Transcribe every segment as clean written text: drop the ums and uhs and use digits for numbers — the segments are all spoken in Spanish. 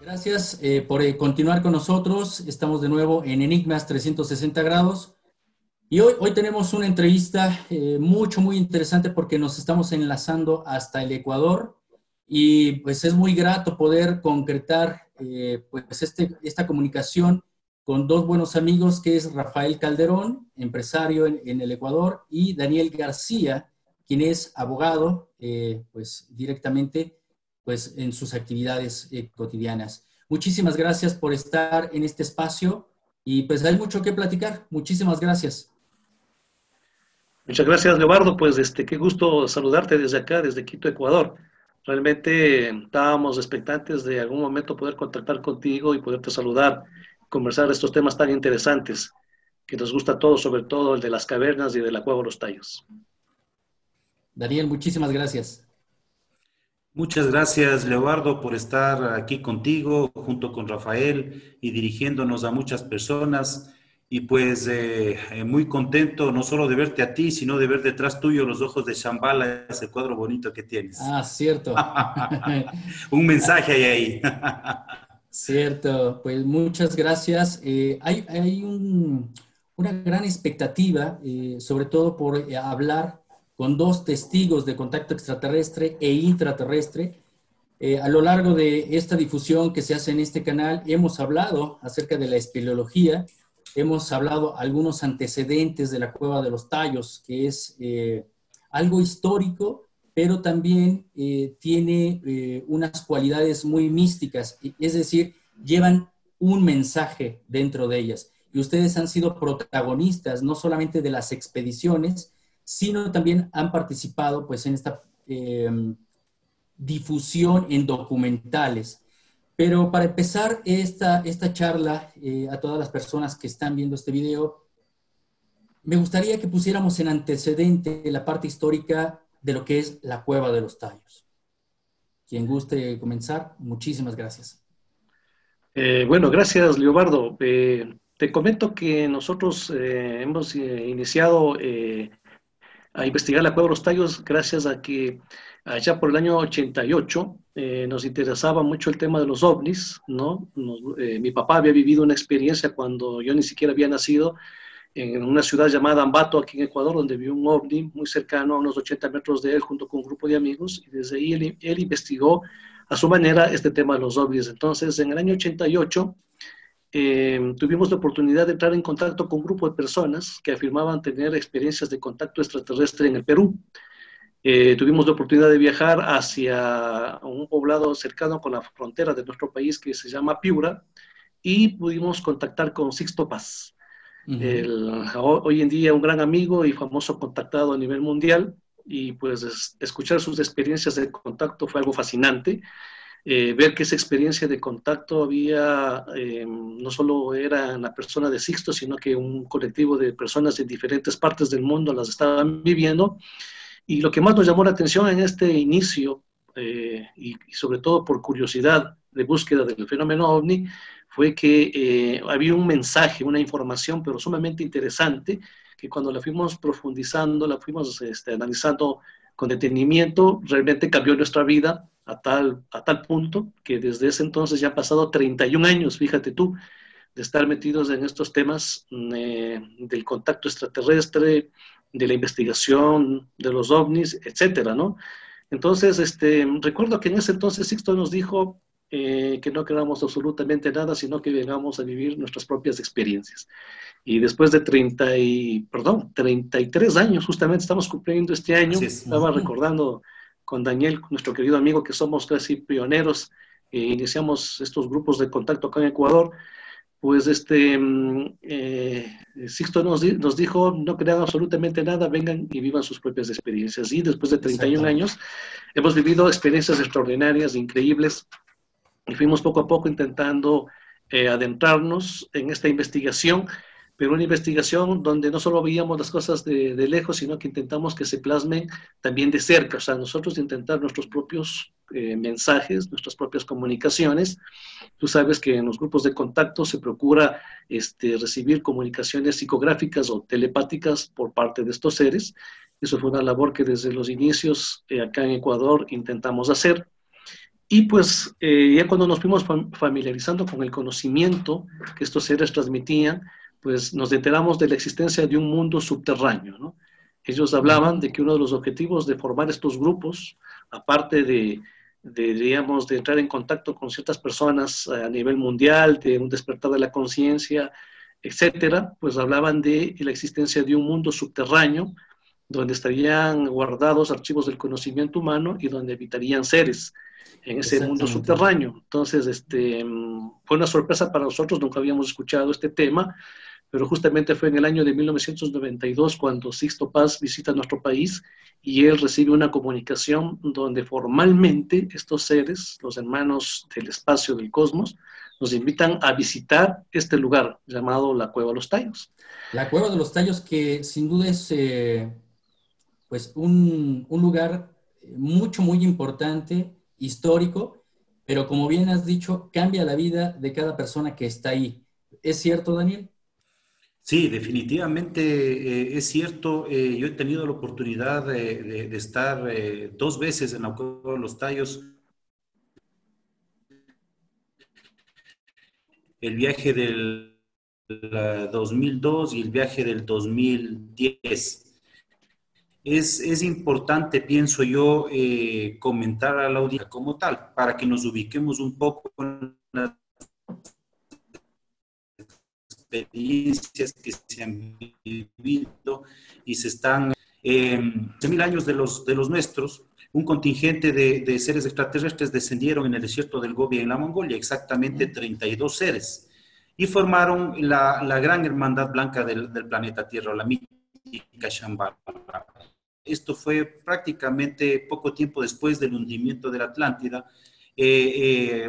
Gracias por continuar con nosotros. Estamos de nuevo en Enigmas 360 grados. Y hoy tenemos una entrevista muy interesante porque nos estamos enlazando hasta el Ecuador y pues es muy grato poder concretar esta comunicación con dos buenos amigos que es Rafael Calderón, empresario en el Ecuador, y Daniel García, quien es abogado pues directamente pues en sus actividades cotidianas. Muchísimas gracias por estar en este espacio y pues hay mucho que platicar. Muchísimas gracias. Muchas gracias, Leobardo. Pues qué gusto saludarte desde acá, desde Quito, Ecuador. Realmente estábamos expectantes de algún momento poder contactar contigo y poderte saludar, conversar de estos temas tan interesantes que nos gusta a todos, sobre todo el de las cavernas y de la Cueva de los Tallos. Daniel, muchísimas gracias. Muchas gracias, Leobardo, por estar aquí contigo, junto con Rafael y dirigiéndonos a muchas personas. Y pues muy contento no solo de verte a ti, sino de ver detrás tuyo los ojos de Shambhala, ese cuadro bonito que tienes. Ah, cierto. Un mensaje hay ahí. Cierto, pues muchas gracias. Hay una gran expectativa, sobre todo por hablar con dos testigos de contacto extraterrestre e intraterrestre. A lo largo de esta difusión que se hace en este canal, hemos hablado acerca de la espeleología, hemos hablado algunos antecedentes de la Cueva de los Tallos, que es algo histórico, pero también tiene unas cualidades muy místicas, es decir, llevan un mensaje dentro de ellas. Y ustedes han sido protagonistas no solamente de las expediciones, sino también han participado pues, en esta difusión en documentales. Pero para empezar esta charla, a todas las personas que están viendo este video, me gustaría que pusiéramos en antecedente la parte histórica de lo que es la Cueva de los Tallos. Quien guste comenzar, muchísimas gracias. Bueno, gracias, Leobardo. Te comento que nosotros hemos iniciado a investigar la Cueva de los Tallos gracias a que allá por el año 88 nos interesaba mucho el tema de los ovnis, ¿no? Mi papá había vivido una experiencia cuando yo ni siquiera había nacido en una ciudad llamada Ambato, aquí en Ecuador, donde vio un ovni muy cercano a unos 80 metros de él junto con un grupo de amigos, y desde ahí él investigó a su manera este tema de los ovnis. Entonces, en el año 88 tuvimos la oportunidad de entrar en contacto con un grupo de personas que afirmaban tener experiencias de contacto extraterrestre en el Perú. Tuvimos la oportunidad de viajar hacia un poblado cercano con la frontera de nuestro país que se llama Piura y pudimos contactar con Sixto Paz. Hoy en día un gran amigo y famoso contactado a nivel mundial, y pues escuchar sus experiencias de contacto fue algo fascinante. Ver que esa experiencia de contacto había, no solo era la persona de Sixto, sino que un colectivo de personas de diferentes partes del mundo las estaban viviendo. Y lo que más nos llamó la atención en este inicio, y sobre todo por curiosidad de búsqueda del fenómeno OVNI, fue que había un mensaje, una información, pero sumamente interesante, que cuando la fuimos profundizando, la fuimos analizando con detenimiento, realmente cambió nuestra vida a tal punto que desde ese entonces ya han pasado 31 años, fíjate tú, de estar metidos en estos temas del contacto extraterrestre, de la investigación de los ovnis, etcétera, ¿no? Entonces, recuerdo que en ese entonces Sixto nos dijo que no queramos absolutamente nada, sino que vengamos a vivir nuestras propias experiencias. Y después de 33 años, justamente estamos cumpliendo este año, estaba recordando con Daniel, nuestro querido amigo, que somos casi pioneros, iniciamos estos grupos de contacto acá en Ecuador. Pues Sixto nos dijo, no crean absolutamente nada, vengan y vivan sus propias experiencias. Y después de 31 años hemos vivido experiencias extraordinarias, increíbles, y fuimos poco a poco intentando adentrarnos en esta investigación, pero una investigación donde no solo veíamos las cosas de lejos, sino que intentamos que se plasmen también de cerca, o sea, nosotros intentar nuestros propios mensajes, nuestras propias comunicaciones. Tú sabes que en los grupos de contacto se procura recibir comunicaciones psicográficas o telepáticas por parte de estos seres. Eso fue una labor que desde los inicios acá en Ecuador intentamos hacer. Y pues ya cuando nos fuimos familiarizando con el conocimiento que estos seres transmitían, pues nos enteramos de la existencia de un mundo subterráneo, ¿no? Ellos hablaban de que uno de los objetivos de formar estos grupos, aparte digamos, de entrar en contacto con ciertas personas a nivel mundial, de un despertar de la conciencia, etcétera, pues hablaban de la existencia de un mundo subterráneo donde estarían guardados archivos del conocimiento humano y donde habitarían seres en ese mundo Exactamente. subterráneo. Entonces, fue una sorpresa para nosotros, nunca habíamos escuchado este tema, pero justamente fue en el año de 1992 cuando Sixto Paz visita nuestro país y él recibe una comunicación donde formalmente estos seres, los hermanos del espacio del cosmos, nos invitan a visitar este lugar llamado la Cueva de los Tallos. La Cueva de los Tallos, que sin duda es pues un lugar muy importante, histórico, pero como bien has dicho, cambia la vida de cada persona que está ahí. ¿Es cierto, Daniel? Sí, definitivamente es cierto. Yo he tenido la oportunidad de estar 2 veces en la Cueva de los Tallos. El viaje del 2002 y el viaje del 2010. Es importante, pienso yo, comentar a la audiencia como tal, para que nos ubiquemos un poco en las experiencias que se han vivido y se están, 1000 años de los nuestros, un contingente de seres extraterrestres descendieron en el desierto del Gobi en la Mongolia, exactamente 32 seres, y formaron la gran hermandad blanca del planeta Tierra, la mítica Shambhala. Esto fue prácticamente poco tiempo después del hundimiento de la Atlántida,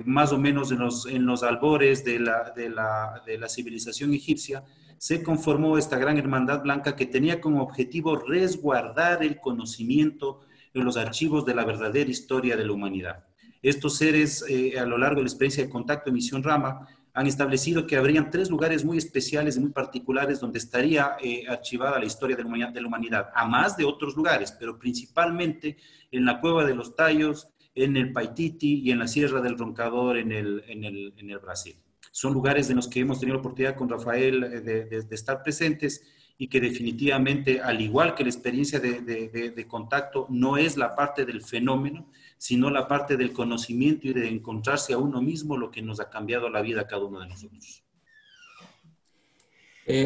más o menos en los albores de la civilización egipcia, se conformó esta gran hermandad blanca que tenía como objetivo resguardar el conocimiento en los archivos de la verdadera historia de la humanidad. Estos seres, a lo largo de la experiencia de contacto de Misión Rama, han establecido que habrían 3 lugares muy especiales y muy particulares donde estaría archivada la historia de la humanidad, a más de otros lugares, pero principalmente en la Cueva de los Tallos, en el Paititi y en la Sierra del Roncador en el Brasil. Son lugares en los que hemos tenido la oportunidad con Rafael de estar presentes y que definitivamente, al igual que la experiencia de contacto, no es la parte del fenómeno, sino la parte del conocimiento y de encontrarse a uno mismo lo que nos ha cambiado la vida a cada uno de nosotros.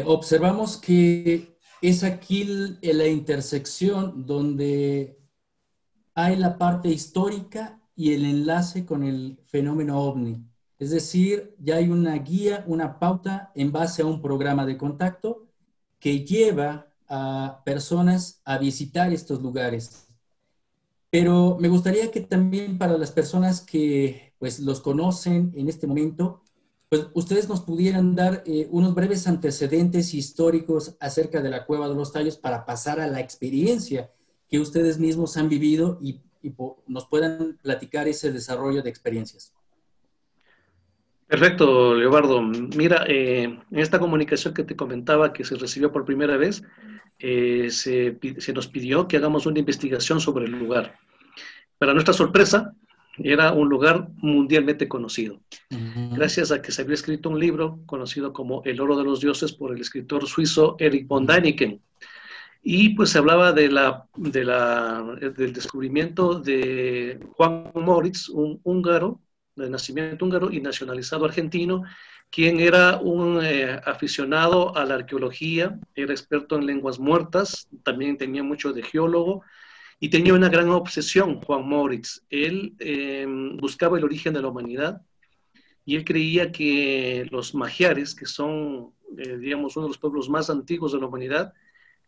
Observamos que es aquí la intersección donde hay la parte histórica y el enlace con el fenómeno OVNI. Es decir, ya hay una guía, una pauta en base a un programa de contacto que lleva a personas a visitar estos lugares. Pero me gustaría que también para las personas que pues los conocen en este momento, pues ustedes nos pudieran dar unos breves antecedentes históricos acerca de la Cueva de los Tallos para pasar a la experiencia que ustedes mismos han vivido y nos puedan platicar ese desarrollo de experiencias. Perfecto, Leobardo. Mira, en esta comunicación que te comentaba que se recibió por primera vez, se nos pidió que hagamos una investigación sobre el lugar. Para nuestra sorpresa, era un lugar mundialmente conocido. Gracias a que se había escrito un libro conocido como El oro de los dioses por el escritor suizo Erich von Däniken. Y pues se hablaba del descubrimiento de Juan Moritz, un húngaro, de nacimiento húngaro y nacionalizado argentino, quien era un aficionado a la arqueología, era experto en lenguas muertas, también tenía mucho de geólogo, y tenía una gran obsesión, Juan Moritz. Él buscaba el origen de la humanidad y él creía que los magiares, que son, digamos, uno de los pueblos más antiguos de la humanidad,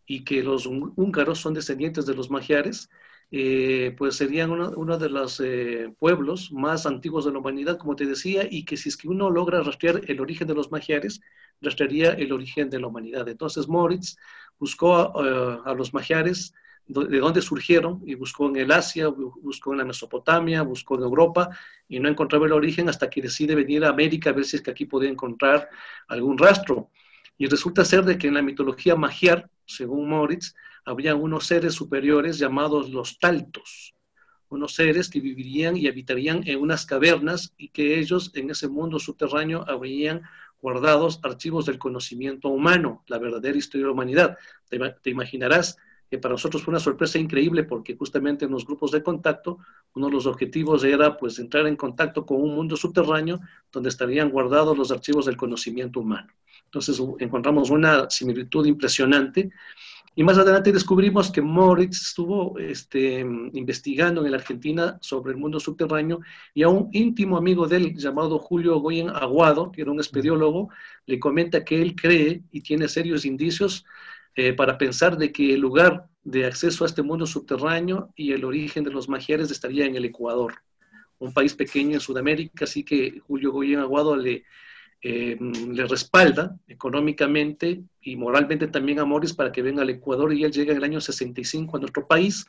y que los húngaros son descendientes de los magiares, pues serían uno de los pueblos más antiguos de la humanidad, como te decía, y que si es que uno logra rastrear el origen de los magiares, rastrearía el origen de la humanidad. Entonces Moritz buscó a los magiares, de dónde surgieron, y buscó en el Asia, buscó en la Mesopotamia, buscó en Europa, y no encontraba el origen hasta que decide venir a América a ver si es que aquí podía encontrar algún rastro. Y resulta ser de que en la mitología magiar, según Moritz, había unos seres superiores llamados los taltos. unos seres que vivirían y habitarían en unas cavernas y que ellos en ese mundo subterráneo habrían guardados archivos del conocimiento humano, la verdadera historia de la humanidad. Te imaginarás que para nosotros fue una sorpresa increíble porque justamente en los grupos de contacto, uno de los objetivos era pues entrar en contacto con un mundo subterráneo donde estarían guardados los archivos del conocimiento humano. Entonces encontramos una similitud impresionante. Y más adelante descubrimos que Moritz estuvo investigando en la Argentina sobre el mundo subterráneo y a un íntimo amigo de él llamado Julio Goyen Aguado, que era un espeleólogo, le comenta que él cree y tiene serios indicios para pensar de que el lugar de acceso a este mundo subterráneo y el origen de los magiares estaría en el Ecuador, un país pequeño en Sudamérica, así que Julio Goyen Aguado le respalda económicamente y moralmente también a Moritz para que venga al Ecuador, y él llega en el año 65 a nuestro país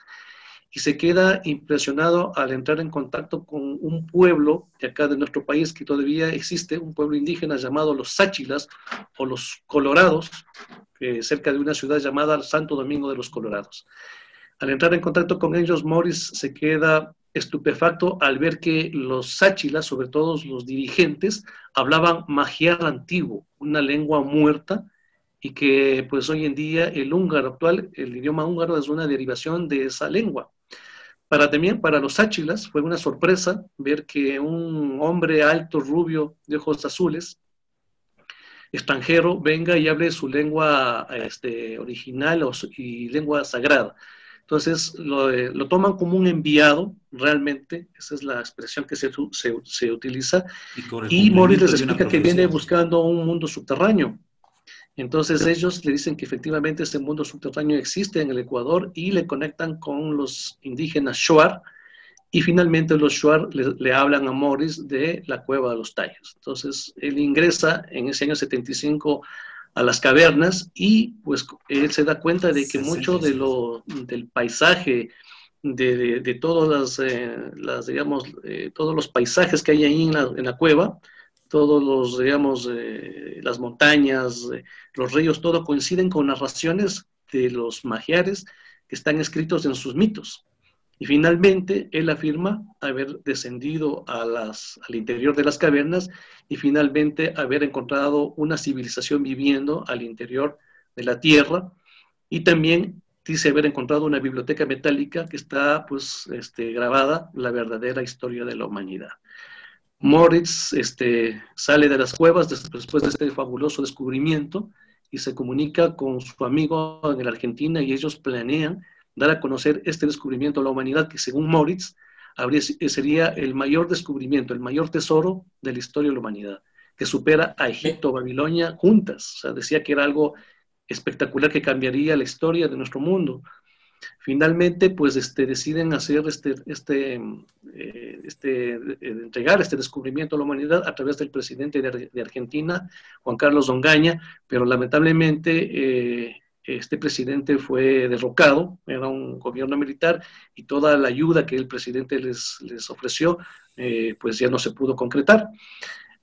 y se queda impresionado al entrar en contacto con un pueblo de acá de nuestro país que todavía existe, un pueblo indígena llamado los Sáchilas o los Colorados, cerca de una ciudad llamada Santo Domingo de los Colorados. Al entrar en contacto con ellos, Moritz se queda estupefacto al ver que los sáchilas, sobre todo los dirigentes, hablaban magiar antiguo, una lengua muerta, y que pues hoy en día el húngaro actual, el idioma húngaro es una derivación de esa lengua. También para los sáchilas fue una sorpresa ver que un hombre alto, rubio, de ojos azules, extranjero, venga y hable su lengua original y lengua sagrada. Entonces lo toman como un enviado, realmente, esa es la expresión que se utiliza, y Moritz les explica que viene buscando un mundo subterráneo. Entonces ellos le dicen que efectivamente este mundo subterráneo existe en el Ecuador y le conectan con los indígenas Shuar, y finalmente los Shuar le hablan a Moritz de la Cueva de los Tallos. Entonces él ingresa en ese año 75 a las cavernas y pues él se da cuenta de que mucho del paisaje, de todas todos los paisajes que hay ahí en la cueva, todos los, digamos, las montañas, los ríos, todo coinciden con narraciones de los magiares que están escritos en sus mitos. Y finalmente él afirma haber descendido al interior de las cavernas y finalmente haber encontrado una civilización viviendo al interior de la tierra, y también dice haber encontrado una biblioteca metálica que está pues grabada la verdadera historia de la humanidad. Moritz sale de las cuevas después de este fabuloso descubrimiento y se comunica con su amigo en la Argentina, y ellos planean dar a conocer este descubrimiento a la humanidad, que según Moritz sería el mayor descubrimiento, el mayor tesoro de la historia de la humanidad, que supera a Egipto, Babilonia juntas. O sea, decía que era algo espectacular que cambiaría la historia de nuestro mundo. Finalmente, pues deciden hacer entregar este descubrimiento a la humanidad a través del presidente de Argentina, Juan Carlos Ongaña, pero lamentablemente este presidente fue derrocado, era un gobierno militar, y toda la ayuda que el presidente les ofreció, pues ya no se pudo concretar.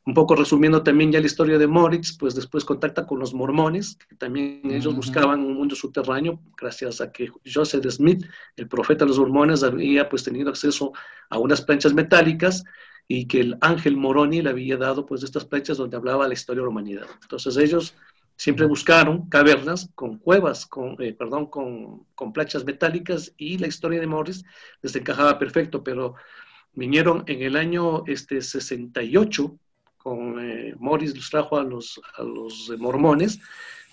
Un poco resumiendo también ya la historia de Moritz, pues después contacta con los mormones, que también ellos buscaban un mundo subterráneo, gracias a que Joseph Smith, el profeta de los mormones, había pues tenido acceso a unas planchas metálicas, y que el ángel Moroni le había dado pues estas planchas donde hablaba la historia de la humanidad. Entonces ellos siempre buscaron cavernas con cuevas, con planchas metálicas, y la historia de Moritz les encajaba perfecto, pero vinieron en el año 68, Moritz los trajo a los mormones,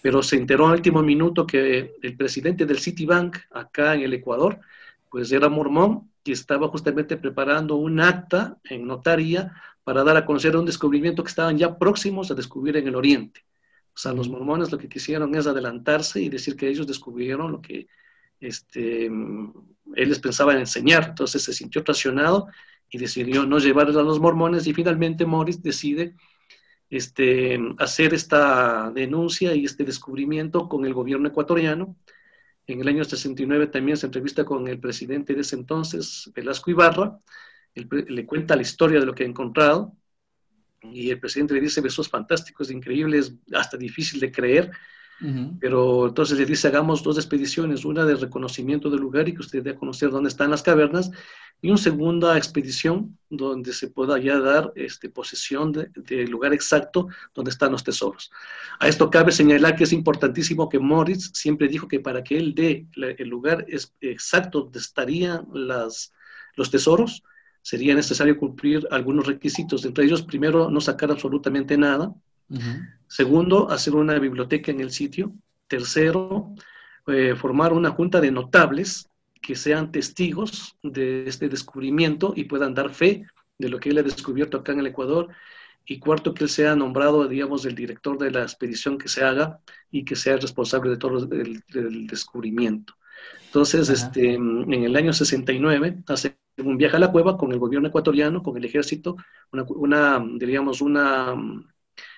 pero se enteró al último minuto que el presidente del Citibank, acá en el Ecuador, pues era mormón, y estaba justamente preparando un acta en notaría para dar a conocer un descubrimiento que estaban ya próximos a descubrir en el Oriente. O sea, los mormones lo que quisieron es adelantarse y decir que ellos descubrieron lo que ellos pensaban enseñar. Entonces se sintió traicionado y decidió no llevarlos a los mormones, y finalmente Moritz decide hacer esta denuncia y este descubrimiento con el gobierno ecuatoriano. En el año 69 también se entrevista con el presidente de ese entonces, Velasco Ibarra. Él le cuenta la historia de lo que ha encontrado, y el presidente le dice: eso es fantástico, es increíble, es hasta difícil de creer. Ujú. Pero entonces le dice, hagamos dos expediciones, una de reconocimiento del lugar y que usted dé a conocer dónde están las cavernas, y una segunda expedición donde se pueda ya dar posesión del lugar exacto donde están los tesoros. A esto cabe señalar que es importantísimo que Moritz siempre dijo que para que él dé el lugar exacto donde estarían los tesoros, sería necesario cumplir algunos requisitos. Entre ellos, primero, no sacar absolutamente nada. Ujú. Segundo, hacer una biblioteca en el sitio. Tercero, formar una junta de notables que sean testigos de este descubrimiento y puedan dar fe de lo que él ha descubierto acá en el Ecuador. Y cuarto, que él sea nombrado, digamos, el director de la expedición que se haga y que sea el responsable de todo el descubrimiento. Entonces, Ajá. en el año 69, hace un viaje a la cueva con el gobierno ecuatoriano, con el ejército, diríamos, una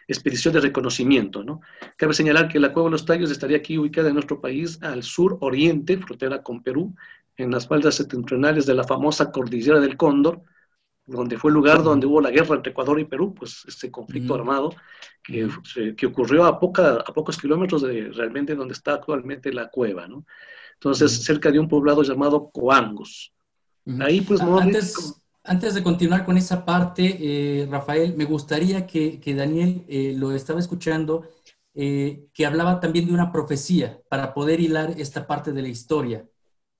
expedición de reconocimiento, ¿no? Cabe señalar que la Cueva de los Tallos estaría aquí ubicada en nuestro país al sur oriente, frontera con Perú, en las faldas septentrionales de la famosa Cordillera del Cóndor, donde fue el lugar donde Ujú. hubo la guerra entre Ecuador y Perú, pues este conflicto Ujú. armado que, Ujú. que ocurrió a pocos kilómetros de realmente donde está actualmente la cueva, ¿no? Entonces, Ujú. cerca de un poblado llamado Coangos. Ujú. Ahí, pues, Moritz, Antes de continuar con esa parte, Rafael, me gustaría que Daniel lo estaba escuchando, que hablaba también de una profecía para poder hilar esta parte de la historia,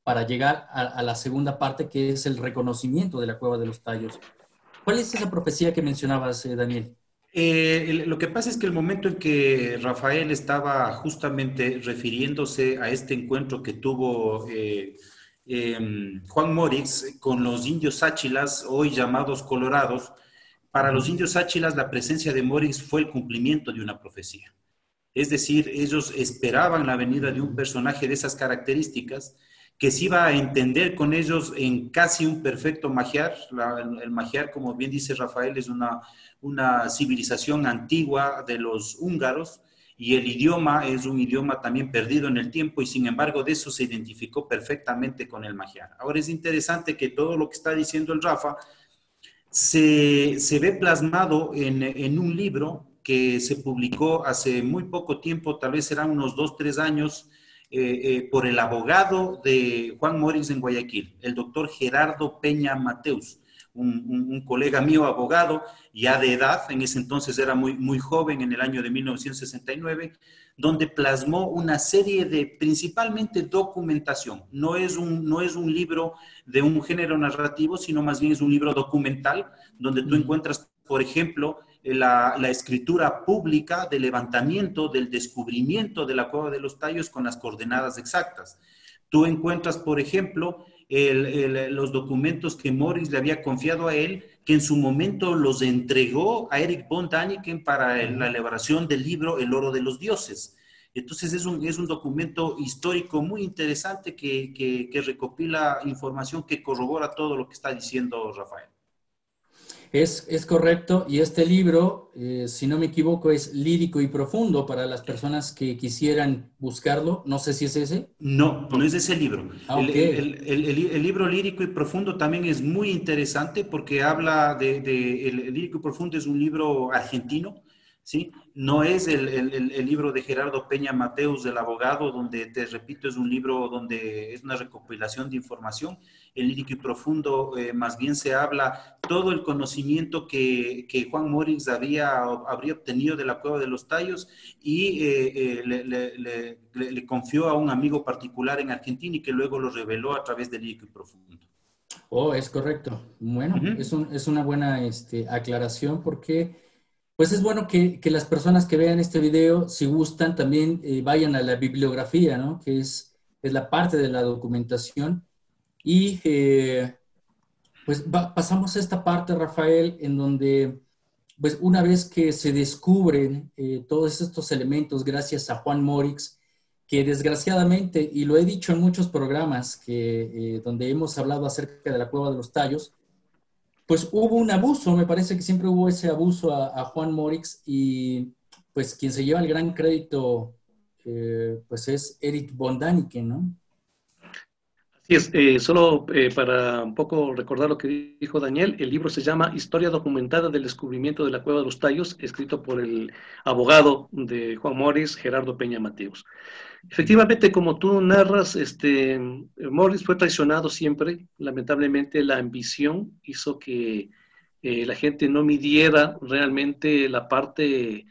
para llegar a la segunda parte, que es el reconocimiento de la Cueva de los Tallos. ¿Cuál es esa profecía que mencionabas, Daniel? Lo que pasa es que el momento en que Rafael estaba justamente refiriéndose a este encuentro que tuvo Juan Morix con los indios Áchilas, hoy llamados Colorados, para los Ujú. indios Áchilas la presencia de Morix fue el cumplimiento de una profecía. Es decir, ellos esperaban la venida de un personaje de esas características que se iba a entender con ellos en casi un perfecto magiar. El magiar, como bien dice Rafael, es una civilización antigua de los húngaros y el idioma es un idioma también perdido en el tiempo y sin embargo de eso se identificó perfectamente con el magiar. Ahora es interesante que todo lo que está diciendo el Rafa se ve plasmado en un libro que se publicó hace muy poco tiempo, tal vez serán unos 2, 3 años, por el abogado de Juan Morix en Guayaquil, el doctor Gerardo Peña Mateus, un colega mío abogado, ya de edad, en ese entonces era muy joven, en el año de 1969, donde plasmó una serie de, principalmente documentación. No es un libro de un género narrativo, sino más bien es un libro documental, donde tú Ujú. encuentras, por ejemplo, la escritura pública del levantamiento, del descubrimiento de la Cueva de los Tallos con las coordenadas exactas. Tú encuentras, por ejemplo, los documentos que Morris le había confiado a él, que en su momento los entregó a Eric von Däniken para la Ajá. elaboración del libro El oro de los dioses. Entonces es un documento histórico muy interesante que recopila información que corrobora todo lo que está diciendo Rafael. Es correcto, y este libro, si no me equivoco, es lírico y profundo para las personas que quisieran buscarlo. No sé si es ese. No, no es ese libro. Ah, El, ok. el- el- el libro lírico y profundo también es muy interesante porque habla el lírico y profundo es un libro argentino, ¿sí? No es el libro de Gerardo Peña Mateus, del abogado, donde, te repito, es un libro donde es una recopilación de información. El lírico y profundo más bien se habla todo el conocimiento que Juan Morix habría obtenido de la Cueva de los Tallos y le confió a un amigo particular en Argentina y que luego lo reveló a través del líquido profundo. Oh, es correcto. Uh Bueno, -huh. es una buena aclaración porque pues es bueno que las personas que vean este video, si gustan, también vayan a la bibliografía, ¿no? Que es la parte de la documentación. Y pues pasamos a esta parte, Rafael, en donde pues una vez que se descubren todos estos elementos gracias a Juan Morix, que desgraciadamente, y lo he dicho en muchos programas donde hemos hablado acerca de la Cueva de los Tallos, pues hubo un abuso, me parece que siempre hubo ese abuso a Juan Morix y pues quien se lleva el gran crédito pues es Eric von Däniken, ¿no? Sí, solo para un poco recordar lo que dijo Daniel, el libro se llama Historia documentada del descubrimiento de la Cueva de los Tallos, escrito por el abogado de Juan Morris, Gerardo Peña Mateos. Efectivamente, como tú narras, Morris fue traicionado siempre. Lamentablemente, la ambición hizo que la gente no midiera realmente la parte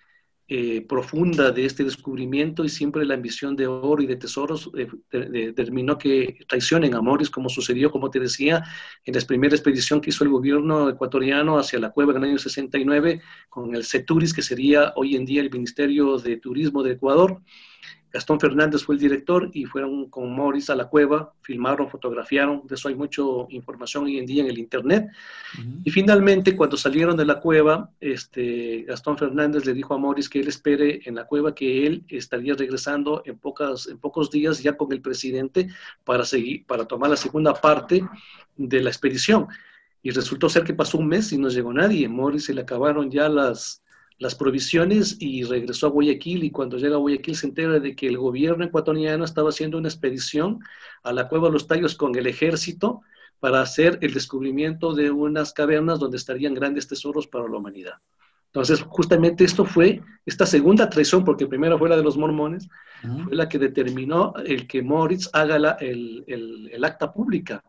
profunda de este descubrimiento, y siempre la ambición de oro y de tesoros determinó que traicionen a Morris, como sucedió, como te decía, en la primera expedición que hizo el gobierno ecuatoriano hacia la cueva en el año 69, con el CETURIS, que sería hoy en día el Ministerio de Turismo de Ecuador. Gastón Fernández fue el director y fueron con Morris a la cueva, filmaron, fotografiaron. De eso hay mucha información hoy en día en el internet. Y finalmente, cuando salieron de la cueva, Gastón Fernández le dijo a Morris que él espere en la cueva, que él estaría regresando en pocos días ya con el presidente para tomar la segunda parte de la expedición. Y resultó ser que pasó un mes y no llegó nadie. Morris se le acabaron ya las provisiones y regresó a Guayaquil, y cuando llega a Guayaquil se entera de que el gobierno ecuatoriano estaba haciendo una expedición a la Cueva de los Tallos con el ejército para hacer el descubrimiento de unas cavernas donde estarían grandes tesoros para la humanidad. Entonces, justamente esta segunda traición, porque primero fue la de los mormones, fue la que determinó el que Moritz haga el acta pública.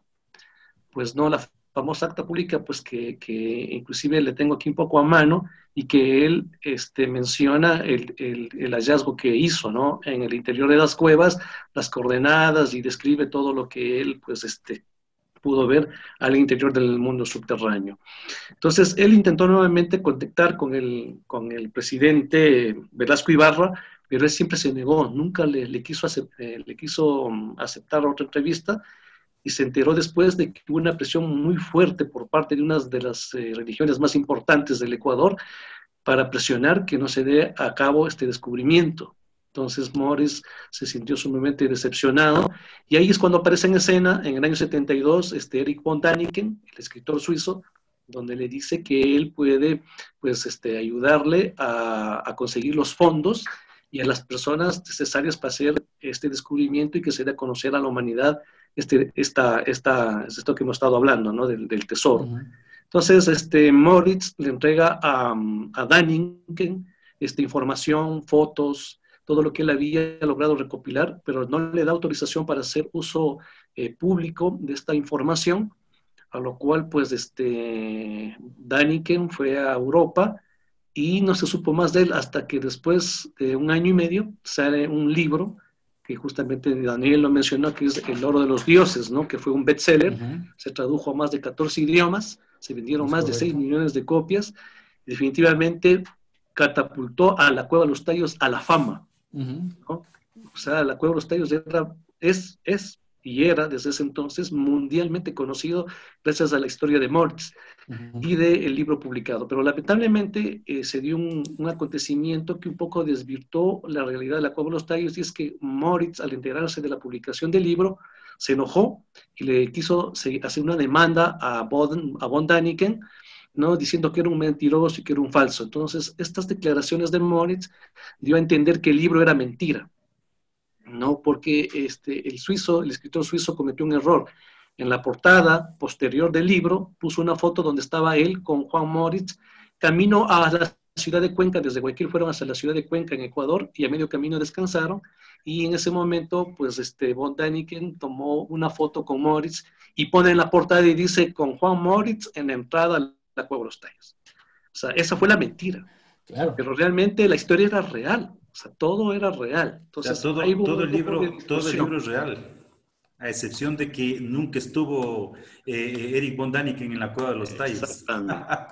Pues no, la famosa acta pública, pues que inclusive le tengo aquí un poco a mano, y que él menciona el hallazgo que hizo, ¿no? En el interior de las cuevas, las coordenadas, y describe todo lo que él, pues, pudo ver al interior del mundo subterráneo. Entonces, él intentó nuevamente contactar con el presidente Velasco Ibarra, pero él siempre se negó, nunca le quiso aceptar otra entrevista, y se enteró después de que hubo una presión muy fuerte por parte de una de las religiones más importantes del Ecuador para presionar que no se dé a cabo este descubrimiento. Entonces Morris se sintió sumamente decepcionado, y ahí es cuando aparece en escena, en el año 72, Erich von Däniken, el escritor suizo, donde le dice que él puede, pues, ayudarle a conseguir los fondos y a las personas necesarias para hacer este descubrimiento, y que se dé a conocer a la humanidad esto que hemos estado hablando, ¿no? del tesoro. Entonces, Moritz le entrega a Däniken información, fotos, todo lo que él había logrado recopilar, pero no le da autorización para hacer uso público de esta información, a lo cual, pues, Däniken fue a Europa y no se supo más de él hasta que después de un año y medio sale un libro que justamente Daniel lo mencionó, que es El oro de los dioses, ¿no? Que fue un bestseller, se tradujo a más de 14 idiomas, se vendieron más de 6 millones de copias, y definitivamente catapultó a la Cueva de los Tallos a la fama, ¿no? O sea, la Cueva de los Tallos es y era desde ese entonces mundialmente conocido gracias a la historia de Moritz y del libro publicado. Pero lamentablemente se dio un acontecimiento que un poco desvirtuó la realidad de la Cueva de los Tallos, y es que Moritz, al enterarse de la publicación del libro, se enojó y le quiso hacer una demanda a von Däniken, ¿no? Diciendo que era un mentiroso y que era un falso. Entonces, estas declaraciones de Moritz dio a entender que el libro era mentira, ¿no? Porque el escritor suizo cometió un error. En la portada posterior del libro puso una foto donde estaba él con Juan Moritz camino a la ciudad de Cuenca. Desde Guayaquil fueron hasta la ciudad de Cuenca en Ecuador, y a medio camino descansaron, y en ese momento, pues, von Däniken tomó una foto con Moritz y pone en la portada y dice: con Juan Moritz en la entrada a la Cueva de los Tallos. O sea, esa fue la mentira. Claro. Pero realmente la historia era real. O sea, todo era real. Entonces, o sea, todo el libro es real, a excepción de que nunca estuvo Erich von Däniken en la Cueva de los Tallos.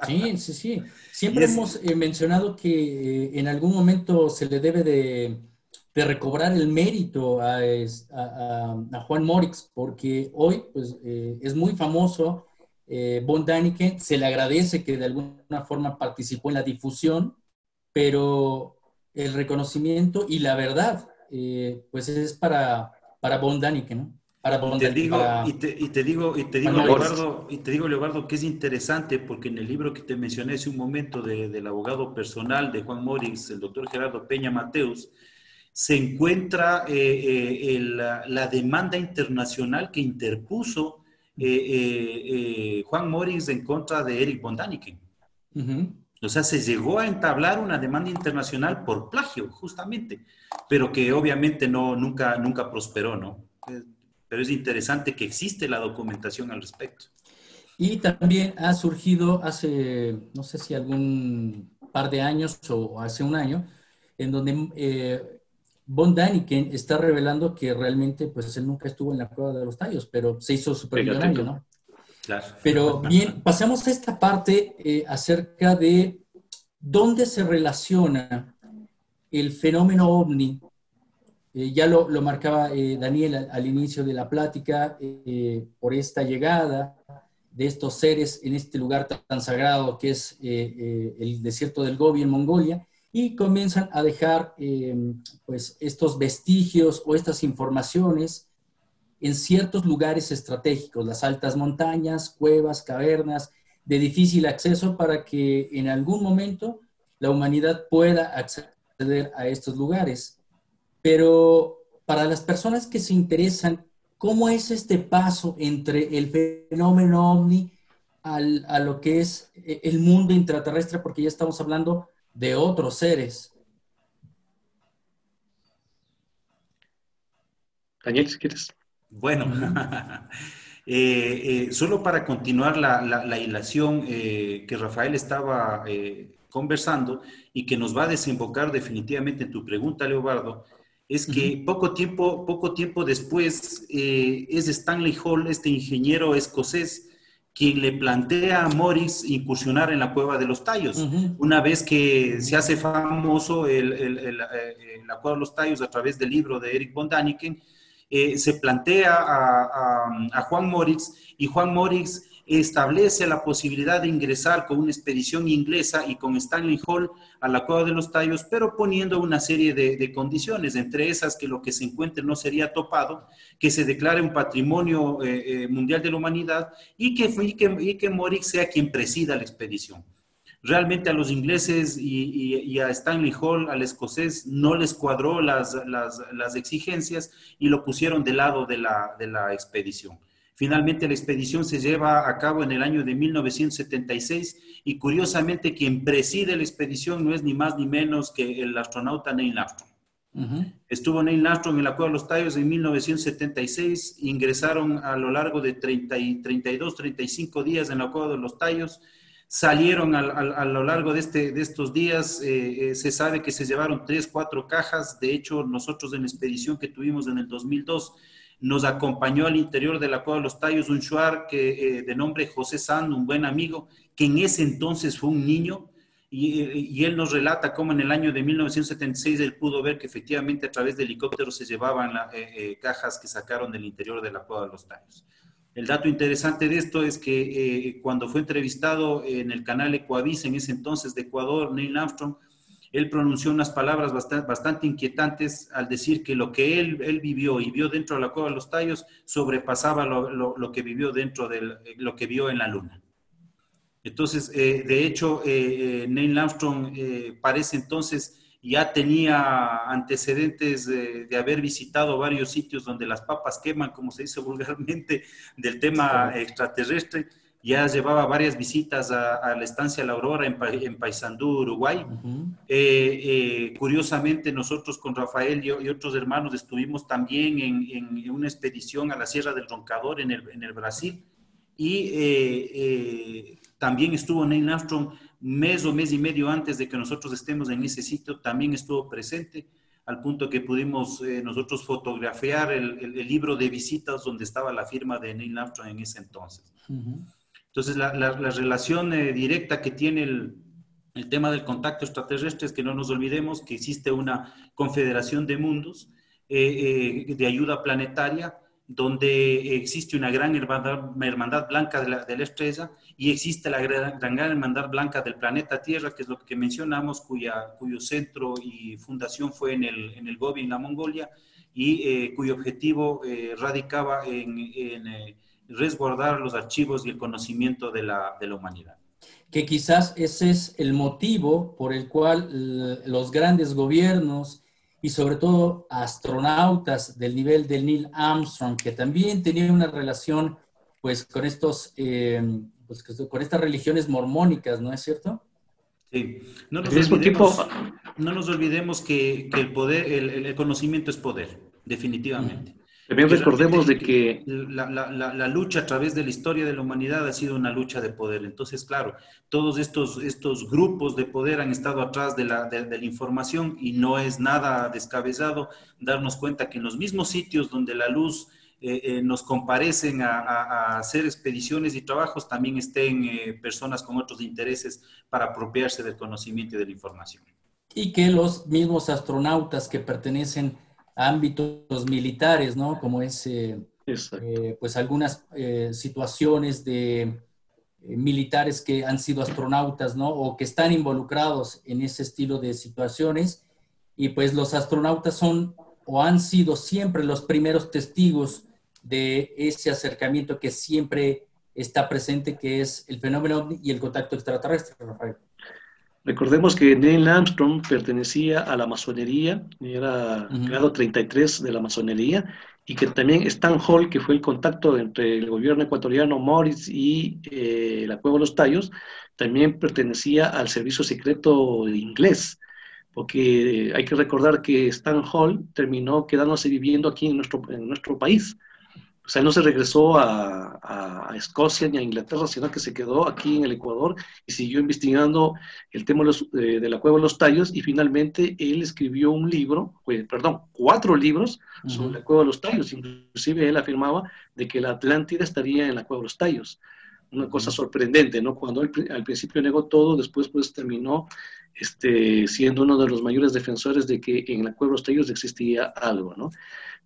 Sí. Siempre hemos mencionado que en algún momento se le debe de recobrar el mérito a Juan Moritz, porque hoy, pues, es muy famoso. Von Däniken, se le agradece que de alguna forma participó en la difusión, pero el reconocimiento y la verdad, pues, es para von Däniken, ¿no? Y te digo, Leobardo, que es interesante, porque en el libro que te mencioné hace un momento del abogado personal de Juan Moritz, el doctor Gerardo Peña Mateos, se encuentra la demanda internacional que interpuso Juan Morix en contra de Erich von Däniken. O sea, se llegó a entablar una demanda internacional por plagio, justamente, pero que obviamente nunca prosperó, ¿no? Pero es interesante que existe la documentación al respecto. Y también ha surgido hace, no sé si algún par de años o hace un año, en donde von Däniken está revelando que realmente pues él nunca estuvo en la cueva de los tallos, pero se hizo supermillonario, ¿no? Claro. Pero bien, pasamos a esta parte acerca de dónde se relaciona el fenómeno OVNI. Ya lo marcaba Daniel al inicio de la plática, por esta llegada de estos seres en este lugar tan sagrado que es el desierto del Gobi en Mongolia, y comienzan a dejar pues estos vestigios o estas informaciones en ciertos lugares estratégicos, las altas montañas, cuevas, cavernas, de difícil acceso, para que en algún momento la humanidad pueda acceder a estos lugares. Pero para las personas que se interesan, ¿cómo es este paso entre el fenómeno OVNI a lo que es el mundo intraterrestre? Porque ya estamos hablando de otros seres. Daniel, si quieres. Bueno, solo para continuar la hilación que Rafael estaba conversando y que nos va a desembocar definitivamente en tu pregunta, Leobardo, es que poco tiempo después es Stanley Hall, este ingeniero escocés, quien le plantea a Morix incursionar en la Cueva de los Tallos. Una vez que se hace famoso la Cueva de los Tallos a través del libro de Erich von Däniken, se plantea a Juan Morix, y Juan Morix establece la posibilidad de ingresar con una expedición inglesa y con Stanley Hall a la Cueva de los Tallos, pero poniendo una serie de condiciones, entre esas que lo que se encuentre no sería topado, que se declare un patrimonio mundial de la humanidad, y que Morix sea quien presida la expedición. Realmente a los ingleses y a Stanley Hall, al escocés, no les cuadró las exigencias y lo pusieron del lado de la expedición. Finalmente la expedición se lleva a cabo en el año de 1976 y curiosamente quien preside la expedición no es ni más ni menos que el astronauta Neil Armstrong. Estuvo Neil Armstrong en la Cueva de los Tallos en 1976, ingresaron a lo largo de 32, 35 días en la Cueva de los Tallos. Salieron a lo largo de estos días, se sabe que se llevaron 3, 4 cajas. De hecho, nosotros en la expedición que tuvimos en el 2002, nos acompañó al interior de la Cueva de los Tallos un shuar de nombre José Sand, un buen amigo, que en ese entonces fue un niño, y él nos relata cómo en el año de 1976 él pudo ver que efectivamente a través de helicópteros se llevaban cajas que sacaron del interior de la Cueva de los Tallos. El dato interesante de esto es que cuando fue entrevistado en el canal Ecuavisa, en ese entonces de Ecuador, Neil Armstrong, él pronunció unas palabras bastante inquietantes al decir que lo que él vivió y vio dentro de la Cueva de los Tallos sobrepasaba lo que vivió lo que vio en la Luna. Entonces, de hecho, Neil Armstrong parece entonces ya tenía antecedentes de haber visitado varios sitios donde las papas queman, como se dice vulgarmente, del tema extraterrestre. Ya llevaba varias visitas a la estancia La Aurora en Paysandú, Uruguay. Curiosamente, nosotros con Rafael y otros hermanos estuvimos también en una expedición a la Sierra del Roncador en el Brasil, y también estuvo Neil Armstrong mes o mes y medio antes de que nosotros estemos en ese sitio, también estuvo presente, al punto que pudimos nosotros fotografiar el libro de visitas donde estaba la firma de Neil Armstrong en ese entonces. Entonces, la relación directa que tiene el tema del contacto extraterrestre es que no nos olvidemos que existe una confederación de mundos de ayuda planetaria, donde existe una gran hermandad blanca de la estrella, y existe la gran hermandad blanca del planeta Tierra, que es lo que mencionamos, cuyo centro y fundación fue en el Gobi, en la Mongolia, y cuyo objetivo radicaba en resguardar los archivos y el conocimiento de la humanidad. Que quizás ese es el motivo por el cual los grandes gobiernos y sobre todo astronautas del nivel de Neil Armstrong, que también tenían una relación pues con con estas religiones mormónicas, ¿no es cierto? Sí, Al mismo tiempo, no nos olvidemos que el poder, el conocimiento es poder, Ujú. definitivamente. Y también que recordemos de realmente que la lucha a través de la historia de la humanidad ha sido una lucha de poder. Entonces, claro, todos estos grupos de poder han estado atrás de la información y no es nada descabellado darnos cuenta que en los mismos sitios donde la luz nos comparecen a hacer expediciones y trabajos, también estén personas con otros intereses para apropiarse del conocimiento y de la información. Y que los mismos astronautas que pertenecen a ámbitos militares, ¿no? Como es, exacto. pues, algunas situaciones de militares que han sido astronautas, ¿no? O que están involucrados en ese estilo de situaciones. Y pues los astronautas son o han sido siempre los primeros testigos de ese acercamiento que siempre está presente, que es el fenómeno OVNI y el contacto extraterrestre, Rafael. Recordemos que Neil Armstrong pertenecía a la masonería, era Ujú, grado 33 de la masonería, y que también Stan Hall, que fue el contacto entre el gobierno ecuatoriano Moritz y la Cueva de los Tallos, también pertenecía al servicio secreto inglés, porque hay que recordar que Stan Hall terminó quedándose viviendo aquí en nuestro país. O sea, él no se regresó a Escocia ni a Inglaterra, sino que se quedó aquí en el Ecuador y siguió investigando el tema de la Cueva de los Tallos, y finalmente él escribió un libro, perdón, 4 libros sobre ujú, la Cueva de los Tallos. Inclusive él afirmaba de que la Atlántida estaría en la Cueva de los Tallos. Una cosa ujú. sorprendente, ¿no? Cuando él al principio negó todo, después pues terminó siendo uno de los mayores defensores de que en la Cueva de los Tallos existía algo, ¿no?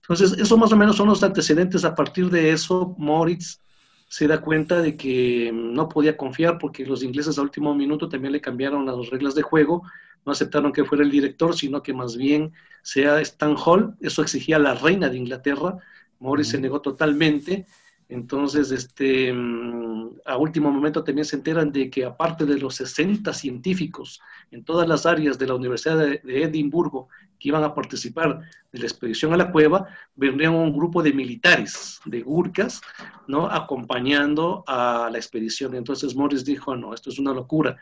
Entonces, eso más o menos son los antecedentes. A partir de eso, Moritz se da cuenta de que no podía confiar, porque los ingleses a último minuto también le cambiaron las reglas de juego, no aceptaron que fuera el director, sino que más bien sea Stan Hall. Eso exigía la reina de Inglaterra. Moritz se Ujú. negó totalmente. Entonces, a último momento también se enteran de que aparte de los 60 científicos en todas las áreas de la Universidad de Edimburgo que iban a participar de la expedición a la cueva, vendrían un grupo de militares, de Gurkhas, ¿no? Acompañando a la expedición. Entonces Morris dijo, no, esto es una locura.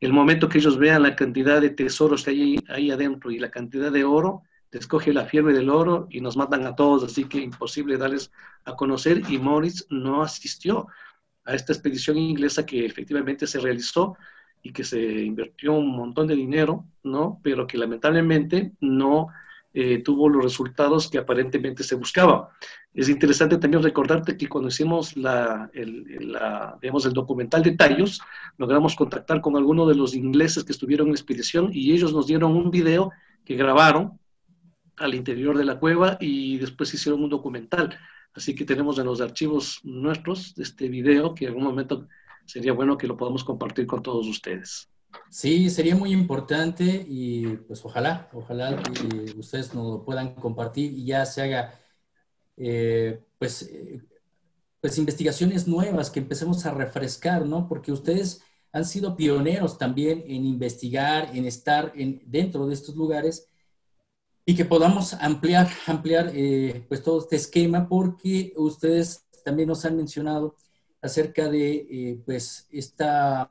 El momento que ellos vean la cantidad de tesoros que hay ahí adentro y la cantidad de oro, les coge la fiebre del oro y nos matan a todos, así que imposible darles a conocer, y Morris no asistió a esta expedición inglesa que efectivamente se realizó y que se invirtió un montón de dinero, ¿no? Pero que lamentablemente no tuvo los resultados que aparentemente se buscaba. Es interesante también recordarte que cuando hicimos digamos, el documental de Tallos, logramos contactar con algunos de los ingleses que estuvieron en la expedición, y ellos nos dieron un video que grabaron al interior de la cueva y después hicieron un documental. Así que tenemos en los archivos nuestros este video, que en algún momento sería bueno que lo podamos compartir con todos ustedes. Sí, sería muy importante y pues ojalá ustedes nos lo puedan compartir y ya se haga eh, pues, eh, pues investigaciones nuevas que empecemos a refrescar, ¿no? Porque ustedes han sido pioneros también en investigar, en estar dentro de estos lugares y que podamos ampliar pues todo este esquema, porque ustedes también nos han mencionado acerca de pues esta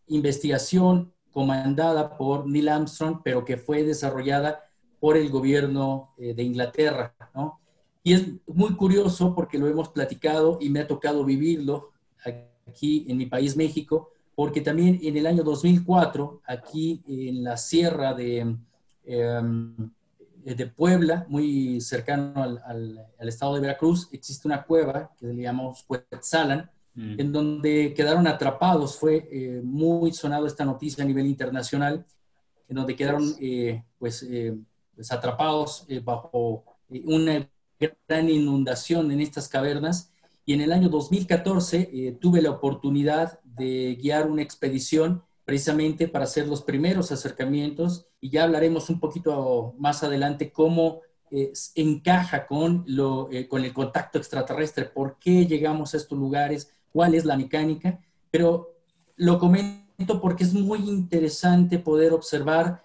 investigación comandada por Neil Armstrong, pero que fue desarrollada por el gobierno de Inglaterra, ¿no? Y es muy curioso porque lo hemos platicado y me ha tocado vivirlo aquí en mi país, México, porque también en el año 2004, aquí en la sierra de Puebla, muy cercano al estado de Veracruz, existe una cueva que le llamamos Cuetzalan, en Mm. donde quedaron atrapados. Fue muy sonado esta noticia a nivel internacional, en donde quedaron pues atrapados bajo una gran inundación en estas cavernas. Y en el año 2014 tuve la oportunidad de guiar una expedición precisamente para hacer los primeros acercamientos, y ya hablaremos un poquito más adelante cómo encaja con el contacto extraterrestre, por qué llegamos a estos lugares, cuál es la mecánica, pero lo comento porque es muy interesante poder observar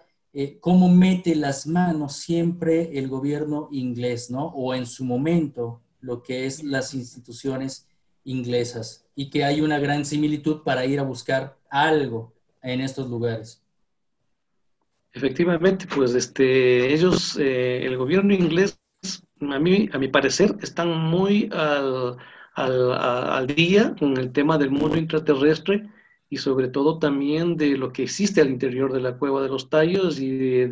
cómo mete las manos siempre el gobierno inglés, ¿no? O en su momento, lo que es las instituciones inglesas, y que hay una gran similitud para ir a buscar algo en estos lugares. Efectivamente, pues ellos, el gobierno inglés, a mi parecer, están muy al día con el tema del mundo intraterrestre y sobre todo también de lo que existe al interior de la Cueva de los Tallos y de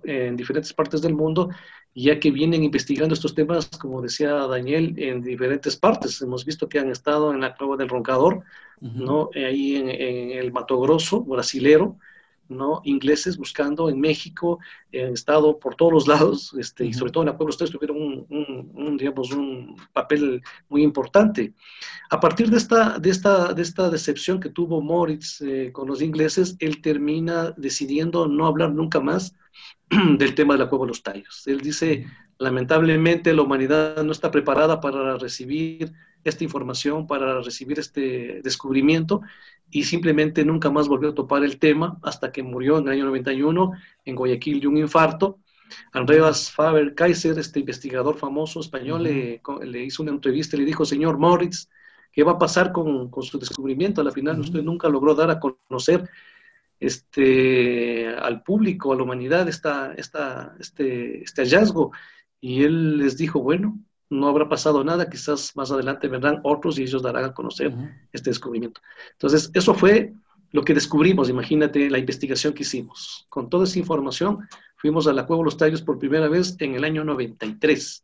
en diferentes partes del mundo, ya que vienen investigando estos temas, como decía Daniel, en diferentes partes. Hemos visto que han estado en la Cueva del Roncador, ¿no? Ahí en el Mato Grosso, brasilero, ¿no? Ingleses buscando en México, han estado por todos los lados, y sobre todo en la Puebla ustedes tuvieron digamos, un papel muy importante. A partir de esta decepción que tuvo Moritz con los ingleses, él termina decidiendo no hablar nunca más del tema de la Cueva de los Tallos. Él dice, lamentablemente la humanidad no está preparada para recibir esta información, para recibir este descubrimiento, y simplemente nunca más volvió a topar el tema hasta que murió en el año 91 en Guayaquil de un infarto. Andreas Faber-Kaiser, este investigador famoso español, le hizo una entrevista y le dijo, señor Moritz, ¿qué va a pasar con su descubrimiento? A la final usted nunca logró dar a conocer al público, a la humanidad, este hallazgo. Y él les dijo, bueno, no habrá pasado nada, quizás más adelante vendrán otros y ellos darán a conocer este descubrimiento. Entonces, eso fue lo que descubrimos, imagínate la investigación que hicimos. Con toda esa información, fuimos a la Cueva de los Tallos por primera vez en el año 93.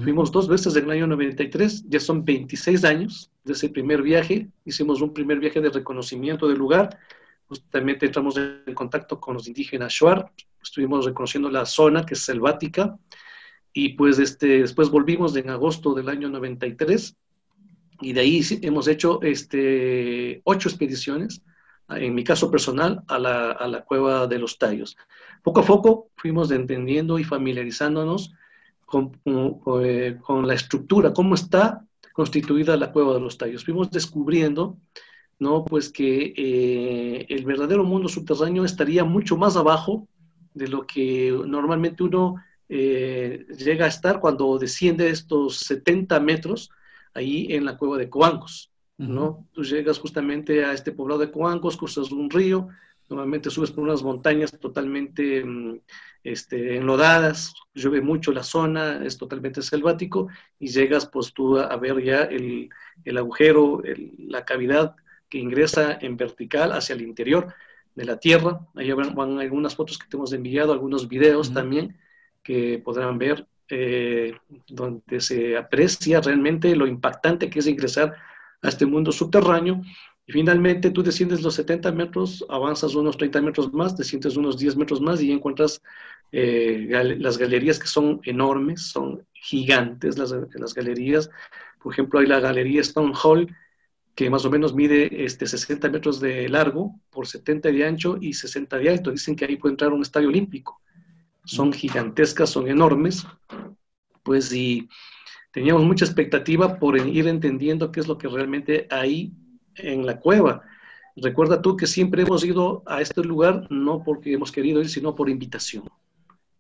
Fuimos 2 veces en el año 93, ya son 26 años de ese primer viaje. Hicimos un primer viaje de reconocimiento del lugar. Justamente entramos en contacto con los indígenas Shuar, estuvimos reconociendo la zona que es selvática, y pues después volvimos en agosto del año 93, y de ahí hemos hecho 8 expediciones, en mi caso personal, a la Cueva de los Tallos. Poco a poco fuimos entendiendo y familiarizándonos con la estructura, cómo está constituida la Cueva de los Tallos. Fuimos descubriendo, ¿no? Pues que el verdadero mundo subterráneo estaría mucho más abajo de lo que normalmente uno llega a estar cuando desciende estos 70 metros ahí en la cueva de Coancos, ¿no? Tú llegas justamente a este poblado de Coancos, cruzas un río, normalmente subes por unas montañas totalmente enlodadas, llueve mucho la zona, es totalmente selvático, y llegas pues tú a ver ya el agujero, la cavidad que ingresa en vertical hacia el interior de la tierra. Ahí van algunas fotos que te hemos enviado, algunos videos también que podrán ver, donde se aprecia realmente lo impactante que es ingresar a este mundo subterráneo. Y finalmente tú desciendes los 70 metros, avanzas unos 30 metros más, desciendes unos 10 metros más y encuentras las galerías, que son enormes, son gigantes las galerías. Por ejemplo, hay la galería Stone Hall, que más o menos mide 60 metros de largo por 70 de ancho y 60 de alto. Dicen que ahí puede entrar un estadio olímpico. Son gigantescas, son enormes, pues, y teníamos mucha expectativa por ir entendiendo qué es lo que realmente hay en la cueva. Recuerda tú que siempre hemos ido a este lugar no porque hemos querido ir, sino por invitación,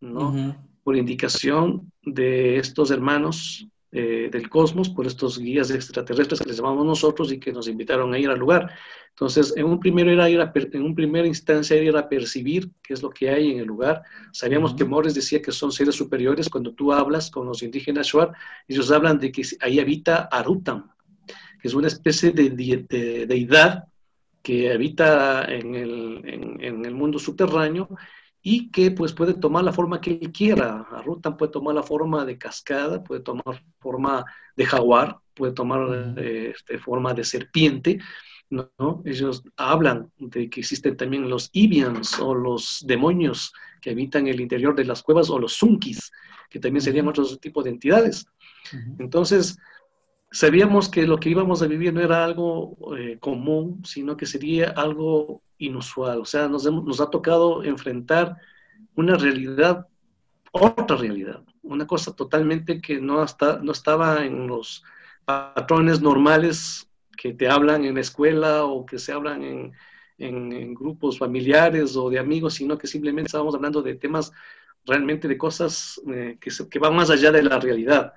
¿no? Por indicación de estos hermanos del cosmos, por estos guías extraterrestres que les llamamos nosotros y que nos invitaron a ir al lugar. Entonces, en un primera instancia era ir a percibir qué es lo que hay en el lugar. Sabíamos que Morris decía que son seres superiores. Cuando tú hablas con los indígenas Shuar, ellos hablan de que ahí habita Arutam, que es una especie de deidad que habita en el mundo subterráneo y que pues puede tomar la forma que él quiera. Arutam puede tomar la forma de cascada, puede tomar forma de jaguar, puede tomar forma de serpiente, ¿no? Ellos hablan de que existen también los Ibians o los demonios que habitan el interior de las cuevas, o los Sunkis, que también serían otros tipos de entidades. Entonces, sabíamos que lo que íbamos a vivir no era algo común, sino que sería algo inusual. O sea, nos ha tocado enfrentar una realidad, otra realidad, una cosa totalmente que no estaba en los patrones normales que te hablan en la escuela o que se hablan en grupos familiares o de amigos, sino que simplemente estábamos hablando de temas realmente de cosas que van más allá de la realidad.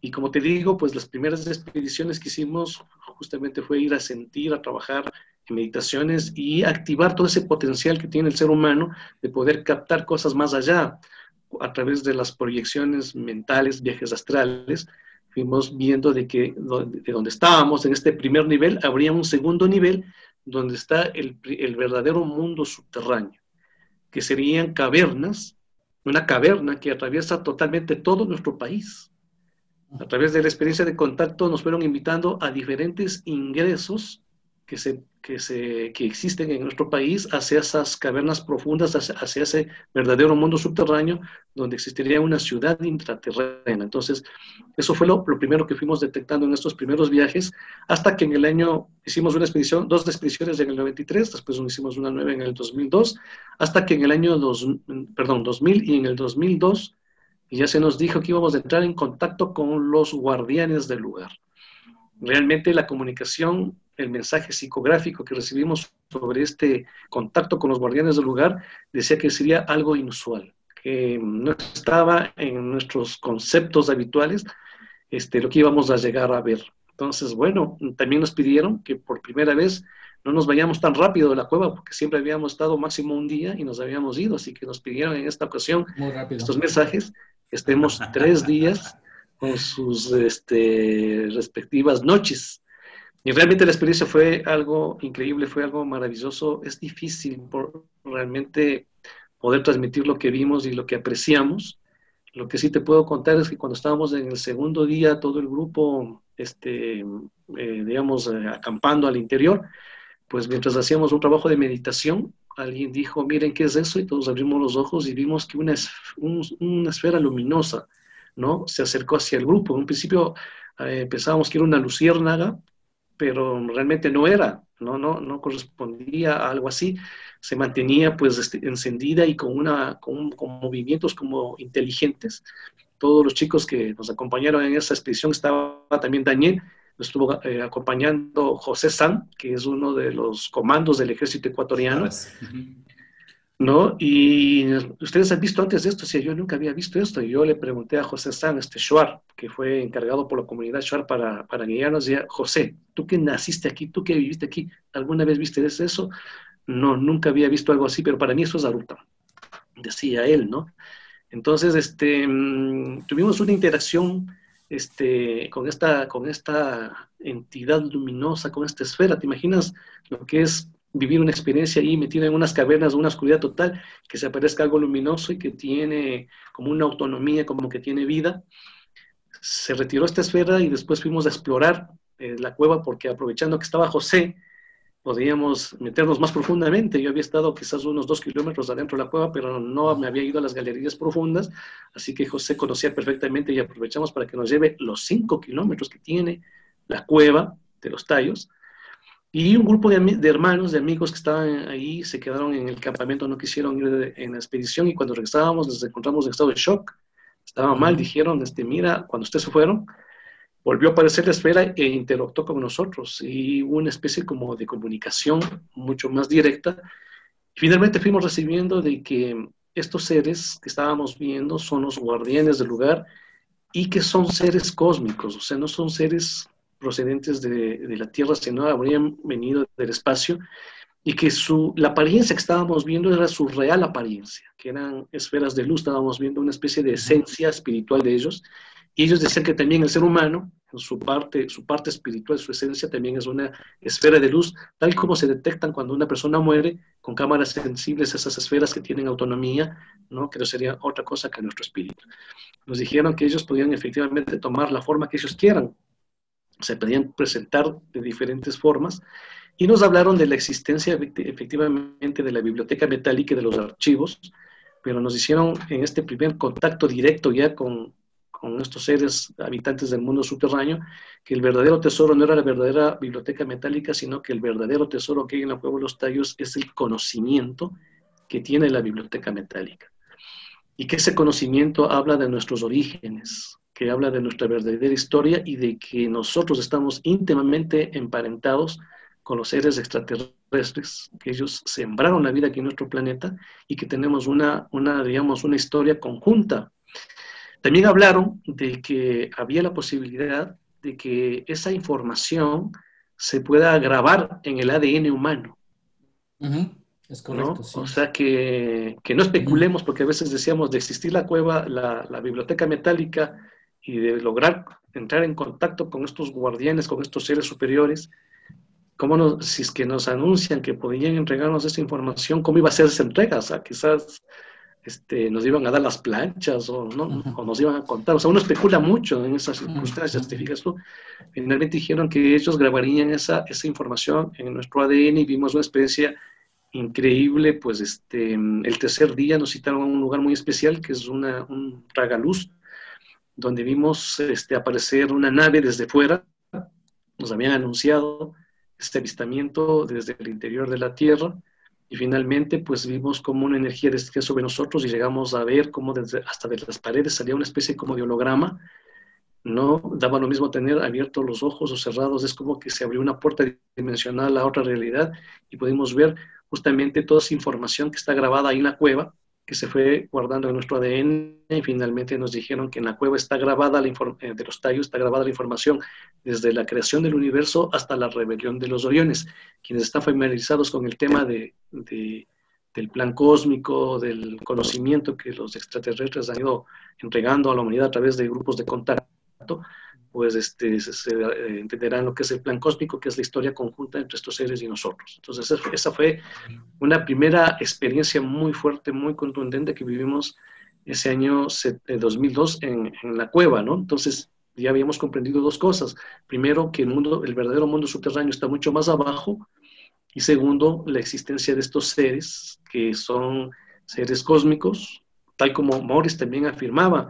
Y como te digo, pues las primeras expediciones que hicimos justamente fue ir a sentir, a trabajar en meditaciones y activar todo ese potencial que tiene el ser humano de poder captar cosas más allá a través de las proyecciones mentales, viajes astrales. Fuimos viendo de que de donde estábamos, en este primer nivel, habría un segundo nivel donde está el verdadero mundo subterráneo, que serían cavernas, una caverna que atraviesa totalmente todo nuestro país. A través de la experiencia de contacto nos fueron invitando a diferentes ingresos que existen en nuestro país hacia esas cavernas profundas, hacia ese verdadero mundo subterráneo donde existiría una ciudad intraterrena. Entonces, eso fue lo primero que fuimos detectando en estos primeros viajes, hasta que en el año hicimos una expedición, dos expediciones en el 93, después hicimos una nueva en el 2002, hasta que en el año 2000 y en el 2002 y ya se nos dijo que íbamos a entrar en contacto con los guardianes del lugar. Realmente la comunicación, el mensaje psicográfico que recibimos sobre este contacto con los guardianes del lugar decía que sería algo inusual, que no estaba en nuestros conceptos habituales lo que íbamos a llegar a ver. Entonces, bueno, también nos pidieron que por primera vez no nos vayamos tan rápido de la cueva, porque siempre habíamos estado máximo un día y nos habíamos ido, así que nos pidieron en esta ocasión estos mensajes, que estemos 3 días con sus respectivas noches. Y realmente la experiencia fue algo increíble, fue algo maravilloso. Es difícil realmente poder transmitir lo que vimos y lo que apreciamos. Lo que sí te puedo contar es que cuando estábamos en el segundo día, todo el grupo, acampando al interior, pues mientras hacíamos un trabajo de meditación, alguien dijo, miren, ¿qué es eso? Y todos abrimos los ojos y vimos que una esfera luminosa, ¿no? Se acercó hacia el grupo. En un principio pensábamos que era una luciérnaga, pero realmente no era, no correspondía a algo así. Se mantenía pues encendida y con movimientos como inteligentes. Todos los chicos que nos acompañaron en esa expedición, estaba también Daniel, nos estuvo acompañando José San, que es uno de los comandos del ejército ecuatoriano, ¿no? Y ustedes han visto antes de esto, si yo nunca había visto esto, y yo le pregunté a José San, Shuar, que fue encargado por la comunidad Shuar para guiarnos, y decía, José, tú que naciste aquí, tú que viviste aquí, ¿alguna vez viste eso? No, nunca había visto algo así, pero para mí eso es Aruta, decía él, ¿no? Entonces, tuvimos una interacción con esta entidad luminosa, con esta esfera. ¿Te imaginas lo que es vivir una experiencia ahí metida en unas cavernas, una oscuridad total, que se aparezca algo luminoso y que tiene como una autonomía, como que tiene vida? Se retiró esta esfera y después fuimos a explorar la cueva, porque aprovechando que estaba José, podíamos meternos más profundamente. Yo había estado quizás unos 2 kilómetros adentro de la cueva, pero no me había ido a las galerías profundas, así que José conocía perfectamente y aprovechamos para que nos lleve los 5 kilómetros que tiene la cueva de los Tallos. Y un grupo de hermanos, de amigos que estaban ahí, se quedaron en el campamento, no quisieron ir en la expedición, y cuando regresábamos les encontramos en estado de shock. Estaba mal, dijeron, mira, cuando ustedes se fueron, volvió a aparecer la esfera e interactuó con nosotros, y hubo una especie como de comunicación mucho más directa. Y finalmente fuimos recibiendo de que estos seres que estábamos viendo son los guardianes del lugar, y que son seres cósmicos, o sea, no son seres procedentes de la Tierra, sino habrían venido del espacio, y que la apariencia que estábamos viendo era su real apariencia, que eran esferas de luz. Estábamos viendo una especie de esencia espiritual de ellos, y ellos decían que también el ser humano, su parte espiritual, su esencia, también es una esfera de luz, tal como se detectan cuando una persona muere con cámaras sensibles, esas esferas que tienen autonomía, ¿no? Que no sería otra cosa que nuestro espíritu. Nos dijeron que ellos podían efectivamente tomar la forma que ellos quieran, se podían presentar de diferentes formas, y nos hablaron de la existencia efectivamente de la biblioteca metálica y de los archivos, pero nos hicieron en este primer contacto directo ya con estos seres habitantes del mundo subterráneo, que el verdadero tesoro no era la verdadera biblioteca metálica, sino que el verdadero tesoro que hay en la cueva de los Tallos es el conocimiento que tiene la biblioteca metálica. Y que ese conocimiento habla de nuestros orígenes, que habla de nuestra verdadera historia, y de que nosotros estamos íntimamente emparentados con los seres extraterrestres, que ellos sembraron la vida aquí en nuestro planeta y que tenemos digamos, una historia conjunta. También hablaron de que había la posibilidad de que esa información se pueda grabar en el ADN humano. Es correcto, ¿No? sí. O sea, que no especulemos, porque a veces decíamos de existir la cueva, la biblioteca metálica, y de lograr entrar en contacto con estos guardianes, con estos seres superiores. Si es que nos anuncian que podían entregarnos esa información, ¿cómo iba a ser esa entrega? O sea, quizás nos iban a dar las planchas ¿no? O nos iban a contar. O sea, uno especula mucho en esas circunstancias, ¿te fijas tú? Finalmente dijeron que ellos grabarían esa información en nuestro ADN y vimos una experiencia increíble. Pues el tercer día nos citaron a un lugar muy especial, que es un tragaluz, donde vimos aparecer una nave desde fuera. Nos habían anunciado este avistamiento desde el interior de la Tierra, y finalmente pues vimos como una energía descendía sobre nosotros y llegamos a ver cómo hasta de las paredes salía una especie como de holograma. No daba lo mismo tener abiertos los ojos o cerrados, es como que se abrió una puerta dimensional a otra realidad y pudimos ver justamente toda esa información que está grabada ahí en la cueva, que se fue guardando en nuestro ADN, y finalmente nos dijeron que en la cueva está grabada de los tallos, está grabada la información desde la creación del universo hasta la rebelión de los Oriones. Quienes están familiarizados con el tema del plan cósmico, del conocimiento que los extraterrestres han ido entregando a la humanidad a través de grupos de contacto, pues entenderán lo que es el plan cósmico, que es la historia conjunta entre estos seres y nosotros. Entonces, esa fue una primera experiencia muy fuerte, muy contundente que vivimos ese año 2002 en la cueva, ¿no? Entonces, ya habíamos comprendido dos cosas. Primero, que el verdadero mundo subterráneo está mucho más abajo, y segundo, la existencia de estos seres, que son seres cósmicos, tal como Morris también afirmó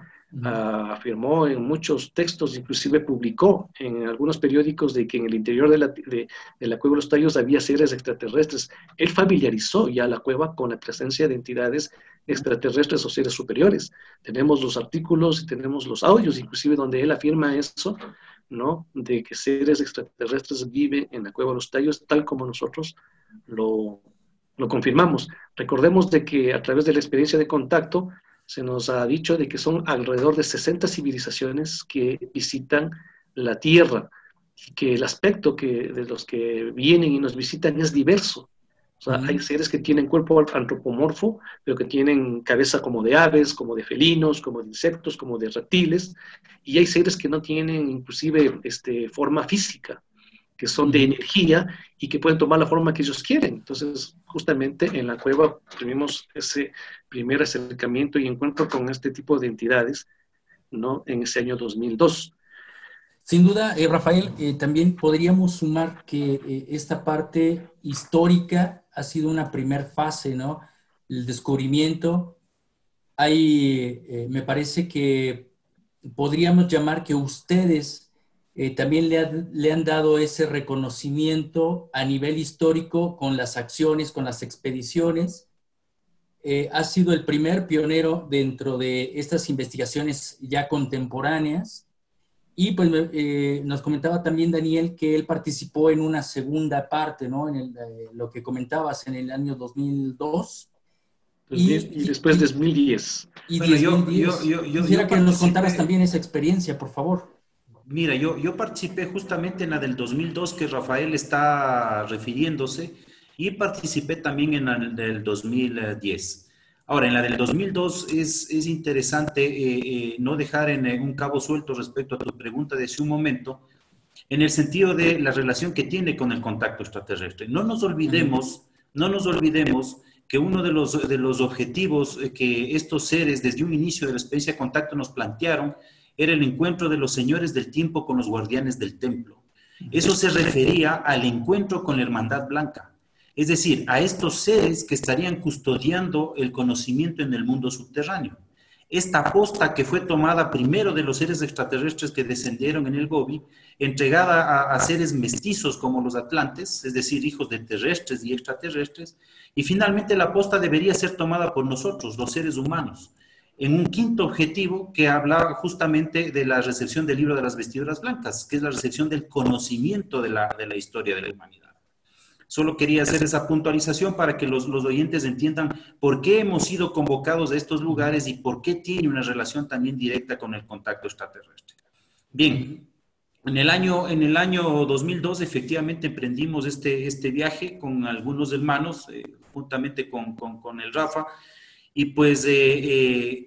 en muchos textos, inclusive publicó en algunos periódicos de que en el interior de la cueva de los tallos había seres extraterrestres. Él familiarizó ya la cueva con la presencia de entidades extraterrestres o seres superiores. Tenemos los artículos y tenemos los audios, inclusive donde él afirma eso, ¿no? De que seres extraterrestres viven en la cueva de los tallos, tal como nosotros lo confirmamos. Recordemos de que a través de la experiencia de contacto se nos ha dicho de que son alrededor de 60 civilizaciones que visitan la Tierra, y que el aspecto de los que vienen y nos visitan es diverso. O sea, hay seres que tienen cuerpo antropomorfo, pero que tienen cabeza como de aves, como de felinos, como de insectos, como de reptiles, y hay seres que no tienen inclusive forma física, que son de energía y que pueden tomar la forma que ellos quieren. Entonces, justamente en la cueva tuvimos ese primer acercamiento y encuentro con este tipo de entidades, ¿no? En ese año 2002. Sin duda, Rafael, también podríamos sumar que esta parte histórica ha sido una primer fase, ¿no? El descubrimiento. Me parece que podríamos llamar que ustedes también le han dado ese reconocimiento a nivel histórico con las acciones, con las expediciones. Ha sido el primer pionero dentro de estas investigaciones ya contemporáneas. Y pues nos comentaba también Daniel que él participó en una segunda parte, ¿no? En lo que comentabas en el año 2002. Y después de 2010. Y Bueno, 2010. Quisiera que nos contaras también esa experiencia, por favor. Mira, yo participé justamente en la del 2002 que Rafael está refiriéndose, y participé también en la del 2010. Ahora, en la del 2002 es interesante no dejar en un cabo suelto respecto a tu pregunta de hace un momento, en el sentido de la relación que tiene con el contacto extraterrestre. No nos olvidemos que uno de los objetivos que estos seres desde un inicio de la experiencia de contacto nos plantearon era el encuentro de los señores del tiempo con los guardianes del templo. Eso se refería al encuentro con la Hermandad Blanca, es decir, a estos seres que estarían custodiando el conocimiento en el mundo subterráneo. Esta posta que fue tomada primero de los seres extraterrestres que descendieron en el Gobi, entregada a seres mestizos como los atlantes, es decir, hijos de terrestres y extraterrestres, y finalmente la posta debería ser tomada por nosotros, los seres humanos, en un quinto objetivo que habla justamente de la recepción del libro de las vestiduras blancas, que es la recepción del conocimiento de la historia de la humanidad. Solo quería hacer esa puntualización para que los oyentes entiendan por qué hemos sido convocados a estos lugares y por qué tiene una relación también directa con el contacto extraterrestre. Bien, en el año 2002 efectivamente emprendimos este viaje con algunos hermanos, juntamente con el Rafa, y pues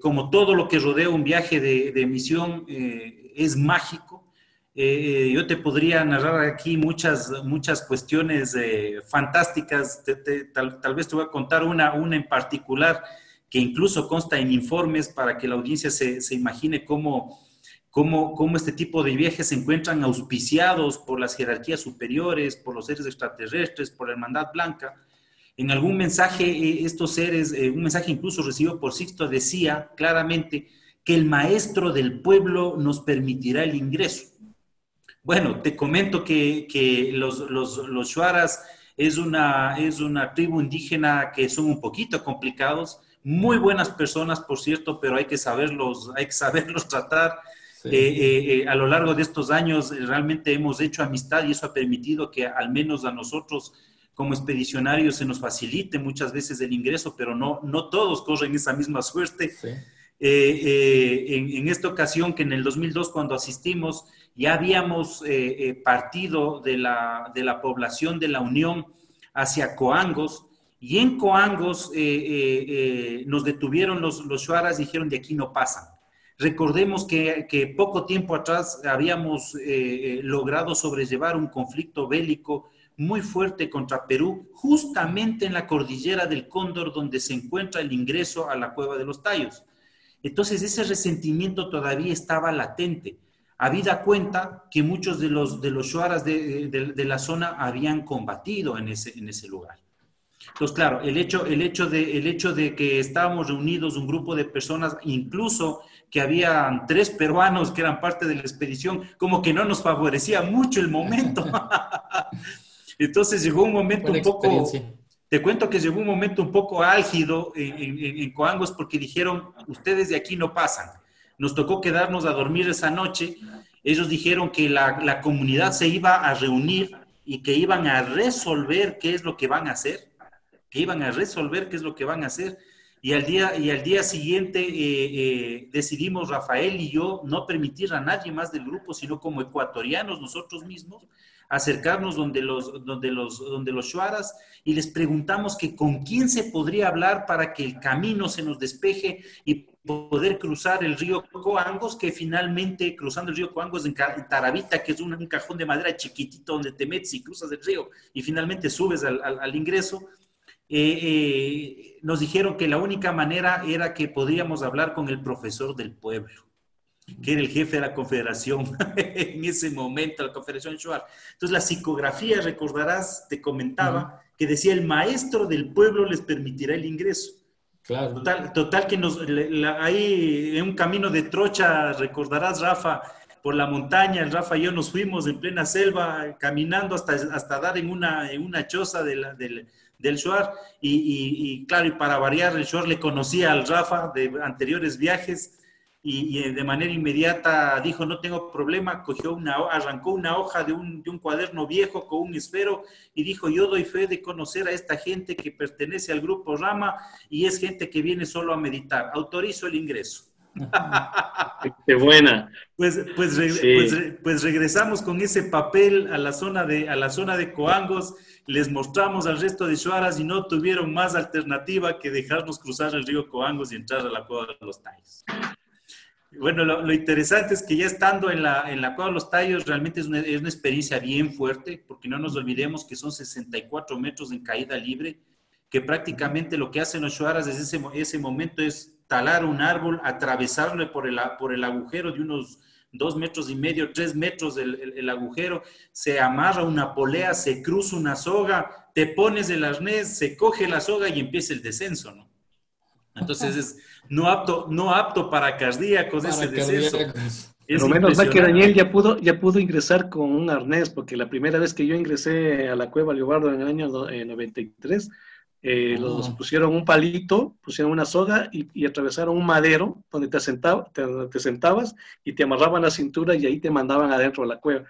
como todo lo que rodea un viaje de misión es mágico. Yo te podría narrar aquí muchas cuestiones fantásticas. Tal vez te voy a contar una en particular que incluso consta en informes para que la audiencia se imagine cómo este tipo de viajes se encuentran auspiciados por las jerarquías superiores, por los seres extraterrestres, por la Hermandad Blanca. En algún mensaje, estos seres, un mensaje incluso recibido por Sixto, decía claramente que el maestro del pueblo nos permitirá el ingreso. Bueno, te comento que los Shuaras es una tribu indígena que son un poquito complicados, muy buenas personas, por cierto, pero hay que saberlos tratar. Sí. A lo largo de estos años realmente hemos hecho amistad y eso ha permitido que al menos a nosotros como expedicionarios se nos facilite muchas veces el ingreso, pero no todos corren esa misma suerte. Sí. En esta ocasión, que en el 2002 cuando asistimos, ya habíamos partido de la población de la Unión hacia Coangos, y en Coangos nos detuvieron los Shuaras y dijeron: de aquí no pasan. Recordemos que poco tiempo atrás habíamos logrado sobrellevar un conflicto bélico muy fuerte contra Perú, justamente en la cordillera del Cóndor, donde se encuentra el ingreso a la Cueva de los Tayos. Entonces ese resentimiento todavía estaba latente, habida cuenta que muchos de los Shuaras de la zona habían combatido en ese lugar. Entonces, claro, el hecho de que estábamos reunidos un grupo de personas, incluso que habían 3 peruanos que eran parte de la expedición, como que no nos favorecía mucho el momento. Entonces llegó un momento un poco... Te cuento que llegó un momento un poco álgido en Coangos, porque dijeron: ustedes de aquí no pasan. Nos tocó quedarnos a dormir esa noche. Ellos dijeron que la comunidad se iba a reunir y que iban a resolver qué es lo que van a hacer. Y al día siguiente decidimos, Rafael y yo, no permitir a nadie más del grupo, sino como ecuatorianos nosotros mismos, acercarnos donde los Shuaras, y les preguntamos que con quién se podría hablar para que el camino se nos despeje y poder cruzar el río Coangos, que finalmente, cruzando el río Coangos en Taravita, que es un cajón de madera chiquitito donde te metes y cruzas el río y finalmente subes al ingreso, nos dijeron que la única manera era que podríamos hablar con el profesor del pueblo, que era el jefe de la confederación en ese momento, la confederación Shuar. Entonces la psicografía, recordarás, te comentaba, que decía: el maestro del pueblo les permitirá el ingreso. Claro. Total que ahí en un camino de trocha, recordarás, Rafa, por la montaña, el Rafa y yo nos fuimos en plena selva, caminando hasta dar en una choza del Shuar, y claro, y para variar, el Shuar le conocía al Rafa de anteriores viajes, y de manera inmediata dijo: no tengo problema. Arrancó una hoja de un cuaderno viejo con un esfero y dijo: yo doy fe de conocer a esta gente que pertenece al grupo Rama y es gente que viene solo a meditar. Autorizo el ingreso. ¡Qué buena! Pues regresamos con ese papel a la zona de Coangos, les mostramos al resto de Shuaras y no tuvieron más alternativa que dejarnos cruzar el río Coangos y entrar a la Cueva de los Tayos. Bueno, lo interesante es que ya estando en la Cueva de los Tayos, realmente es una experiencia bien fuerte, porque no nos olvidemos que son 64 metros en caída libre, que prácticamente lo que hacen los Shuaras desde ese momento es talar un árbol, atravesarlo por el agujero de unos 2,5 metros, 3 metros el agujero, se amarra una polea, se cruza una soga, te pones el arnés, se coge la soga y empieza el descenso, ¿no? Entonces es no apto para cardíacos ese descenso. Pero menos mal que Daniel ya pudo ingresar con un arnés, porque la primera vez que yo ingresé a la Cueva Leobardo en el año 93, los pusieron un palito, pusieron una soga y atravesaron un madero donde te sentabas y te amarraban la cintura y ahí te mandaban adentro de la cueva.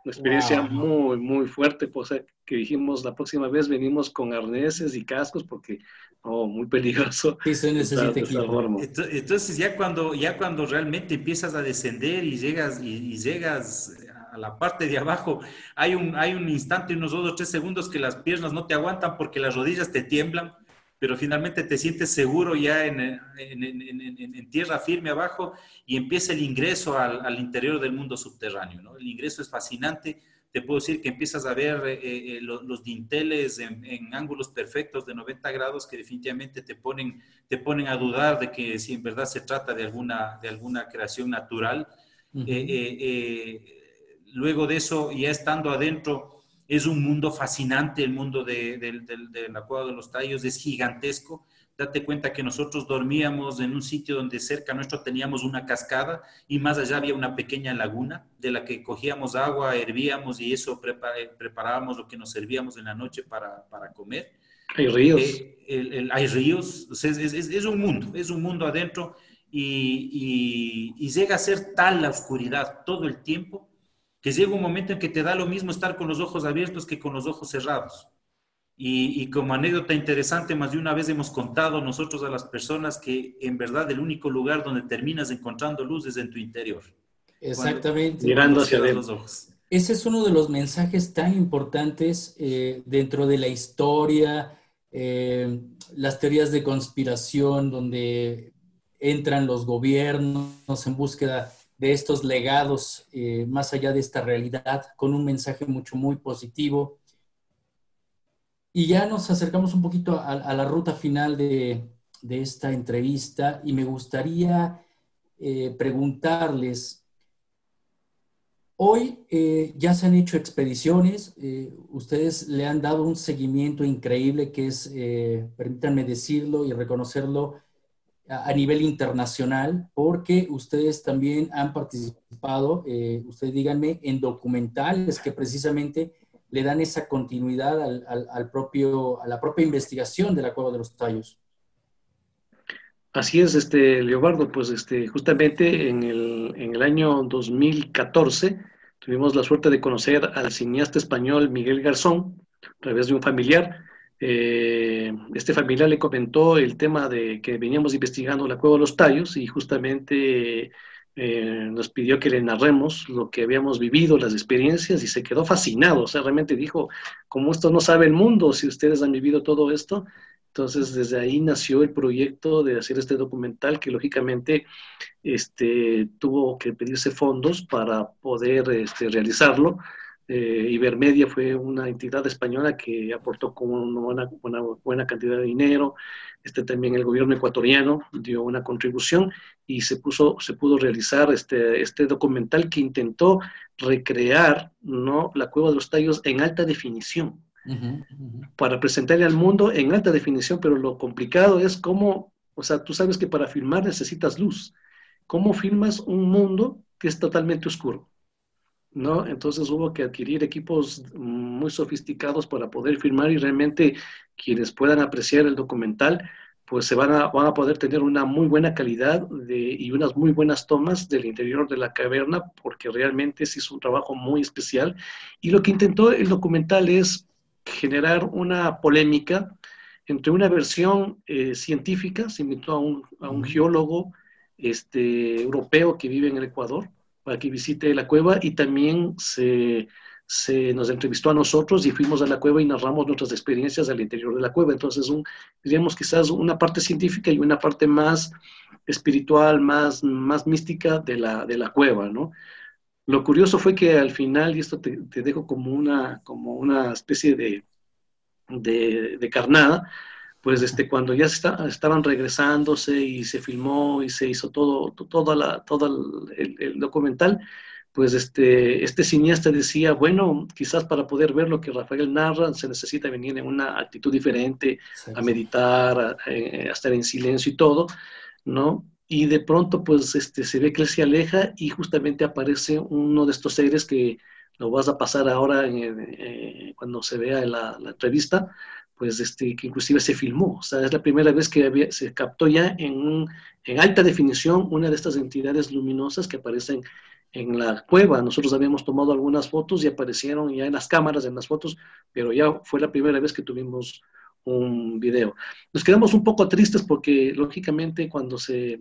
Una experiencia Wow. muy, muy fuerte, pues, que dijimos la próxima vez venimos con arneses y cascos porque, oh, muy peligroso Sí, se entrar necesita de esa equipo. forma. Entonces ya cuando realmente empiezas a descender y llegas a la parte de abajo, hay un instante, unos 2 o 3 segundos que las piernas no te aguantan porque las rodillas te tiemblan, pero finalmente te sientes seguro ya en tierra firme abajo y empieza el ingreso al interior del mundo subterráneo, ¿no? El ingreso es fascinante. Te puedo decir que empiezas a ver los dinteles en ángulos perfectos de 90 grados que definitivamente te ponen a dudar de que si en verdad se trata de alguna creación natural. Ujú. Luego de eso, ya estando adentro, es un mundo fascinante, el mundo de la Cueva de los Tallos es gigantesco. Date cuenta que nosotros dormíamos en un sitio donde cerca nuestro teníamos una cascada y más allá había una pequeña laguna de la que cogíamos agua, hervíamos y eso preparábamos lo que nos servíamos en la noche para comer. Hay ríos. Hay ríos, o sea, es un mundo adentro y llega a ser tal la oscuridad todo el tiempo que llega un momento en que te da lo mismo estar con los ojos abiertos que con los ojos cerrados. Y como anécdota interesante, más de una vez hemos contado nosotros a las personas que en verdad el único lugar donde terminas encontrando luz es en tu interior, Exactamente. cuando Mirando hacia cierras los adentro. ojos. Ese es uno de los mensajes tan importantes dentro de la historia, las teorías de conspiración, donde entran los gobiernos en búsqueda de estos legados más allá de esta realidad, con un mensaje mucho, muy positivo. Y ya nos acercamos un poquito a la ruta final de esta entrevista y me gustaría preguntarles. Hoy ya se han hecho expediciones, ustedes le han dado un seguimiento increíble que es, permítanme decirlo y reconocerlo, a nivel internacional, porque ustedes también han participado, ustedes díganme, en documentales que precisamente le dan esa continuidad a la propia investigación de la Cueva de los Tallos. Así es, Leobardo, pues justamente en el año 2014 tuvimos la suerte de conocer al cineasta español Miguel Garzón a través de un familiar. Este familiar le comentó el tema de que veníamos investigando la Cueva de los Tallos y justamente nos pidió que le narremos lo que habíamos vivido, las experiencias, y se quedó fascinado. O sea, realmente dijo, como esto no sabe el mundo, si ustedes han vivido todo esto. Entonces, desde ahí nació el proyecto de hacer este documental que lógicamente tuvo que pedirse fondos para poder realizarlo. Ibermedia fue una entidad española que aportó con una buena cantidad de dinero. También el gobierno ecuatoriano dio una contribución y se pudo realizar este documental que intentó recrear, ¿no?, la Cueva de los Tallos en alta definición Ujú, ujú. para presentarle al mundo en alta definición, pero lo complicado es cómo, o sea, tú sabes que para filmar necesitas luz. ¿Cómo filmas un mundo que es totalmente oscuro? ¿No? Entonces hubo que adquirir equipos muy sofisticados para poder filmar y realmente quienes puedan apreciar el documental, pues van a poder tener una muy buena calidad y unas muy buenas tomas del interior de la caverna, porque realmente se hizo un trabajo muy especial. Y lo que intentó el documental es generar una polémica entre una versión científica. Se invitó a un Ujú. geólogo europeo que vive en el Ecuador para que visite la cueva, y también se nos entrevistó a nosotros y fuimos a la cueva y narramos nuestras experiencias al interior de la cueva. Entonces, diríamos quizás una parte científica y una parte más espiritual, más mística de la cueva, ¿no? Lo curioso fue que al final, y esto te dejo como una especie de carnada, pues cuando ya estaban regresándose y se filmó y se hizo todo el documental, pues este cineasta decía, bueno, quizás para poder ver lo que Rafael narra se necesita venir en una actitud diferente, a Exacto. meditar, a estar en silencio y todo, ¿no? Y de pronto, pues se ve que él se aleja y justamente aparece uno de estos seres que lo vas a pasar ahora cuando se vea la entrevista, pues que inclusive se filmó. O sea, es la primera vez que se captó ya en alta definición una de estas entidades luminosas que aparecen en la cueva. Nosotros habíamos tomado algunas fotos y aparecieron ya en las cámaras, en las fotos, pero ya fue la primera vez que tuvimos un video. Nos quedamos un poco tristes porque, lógicamente, cuando se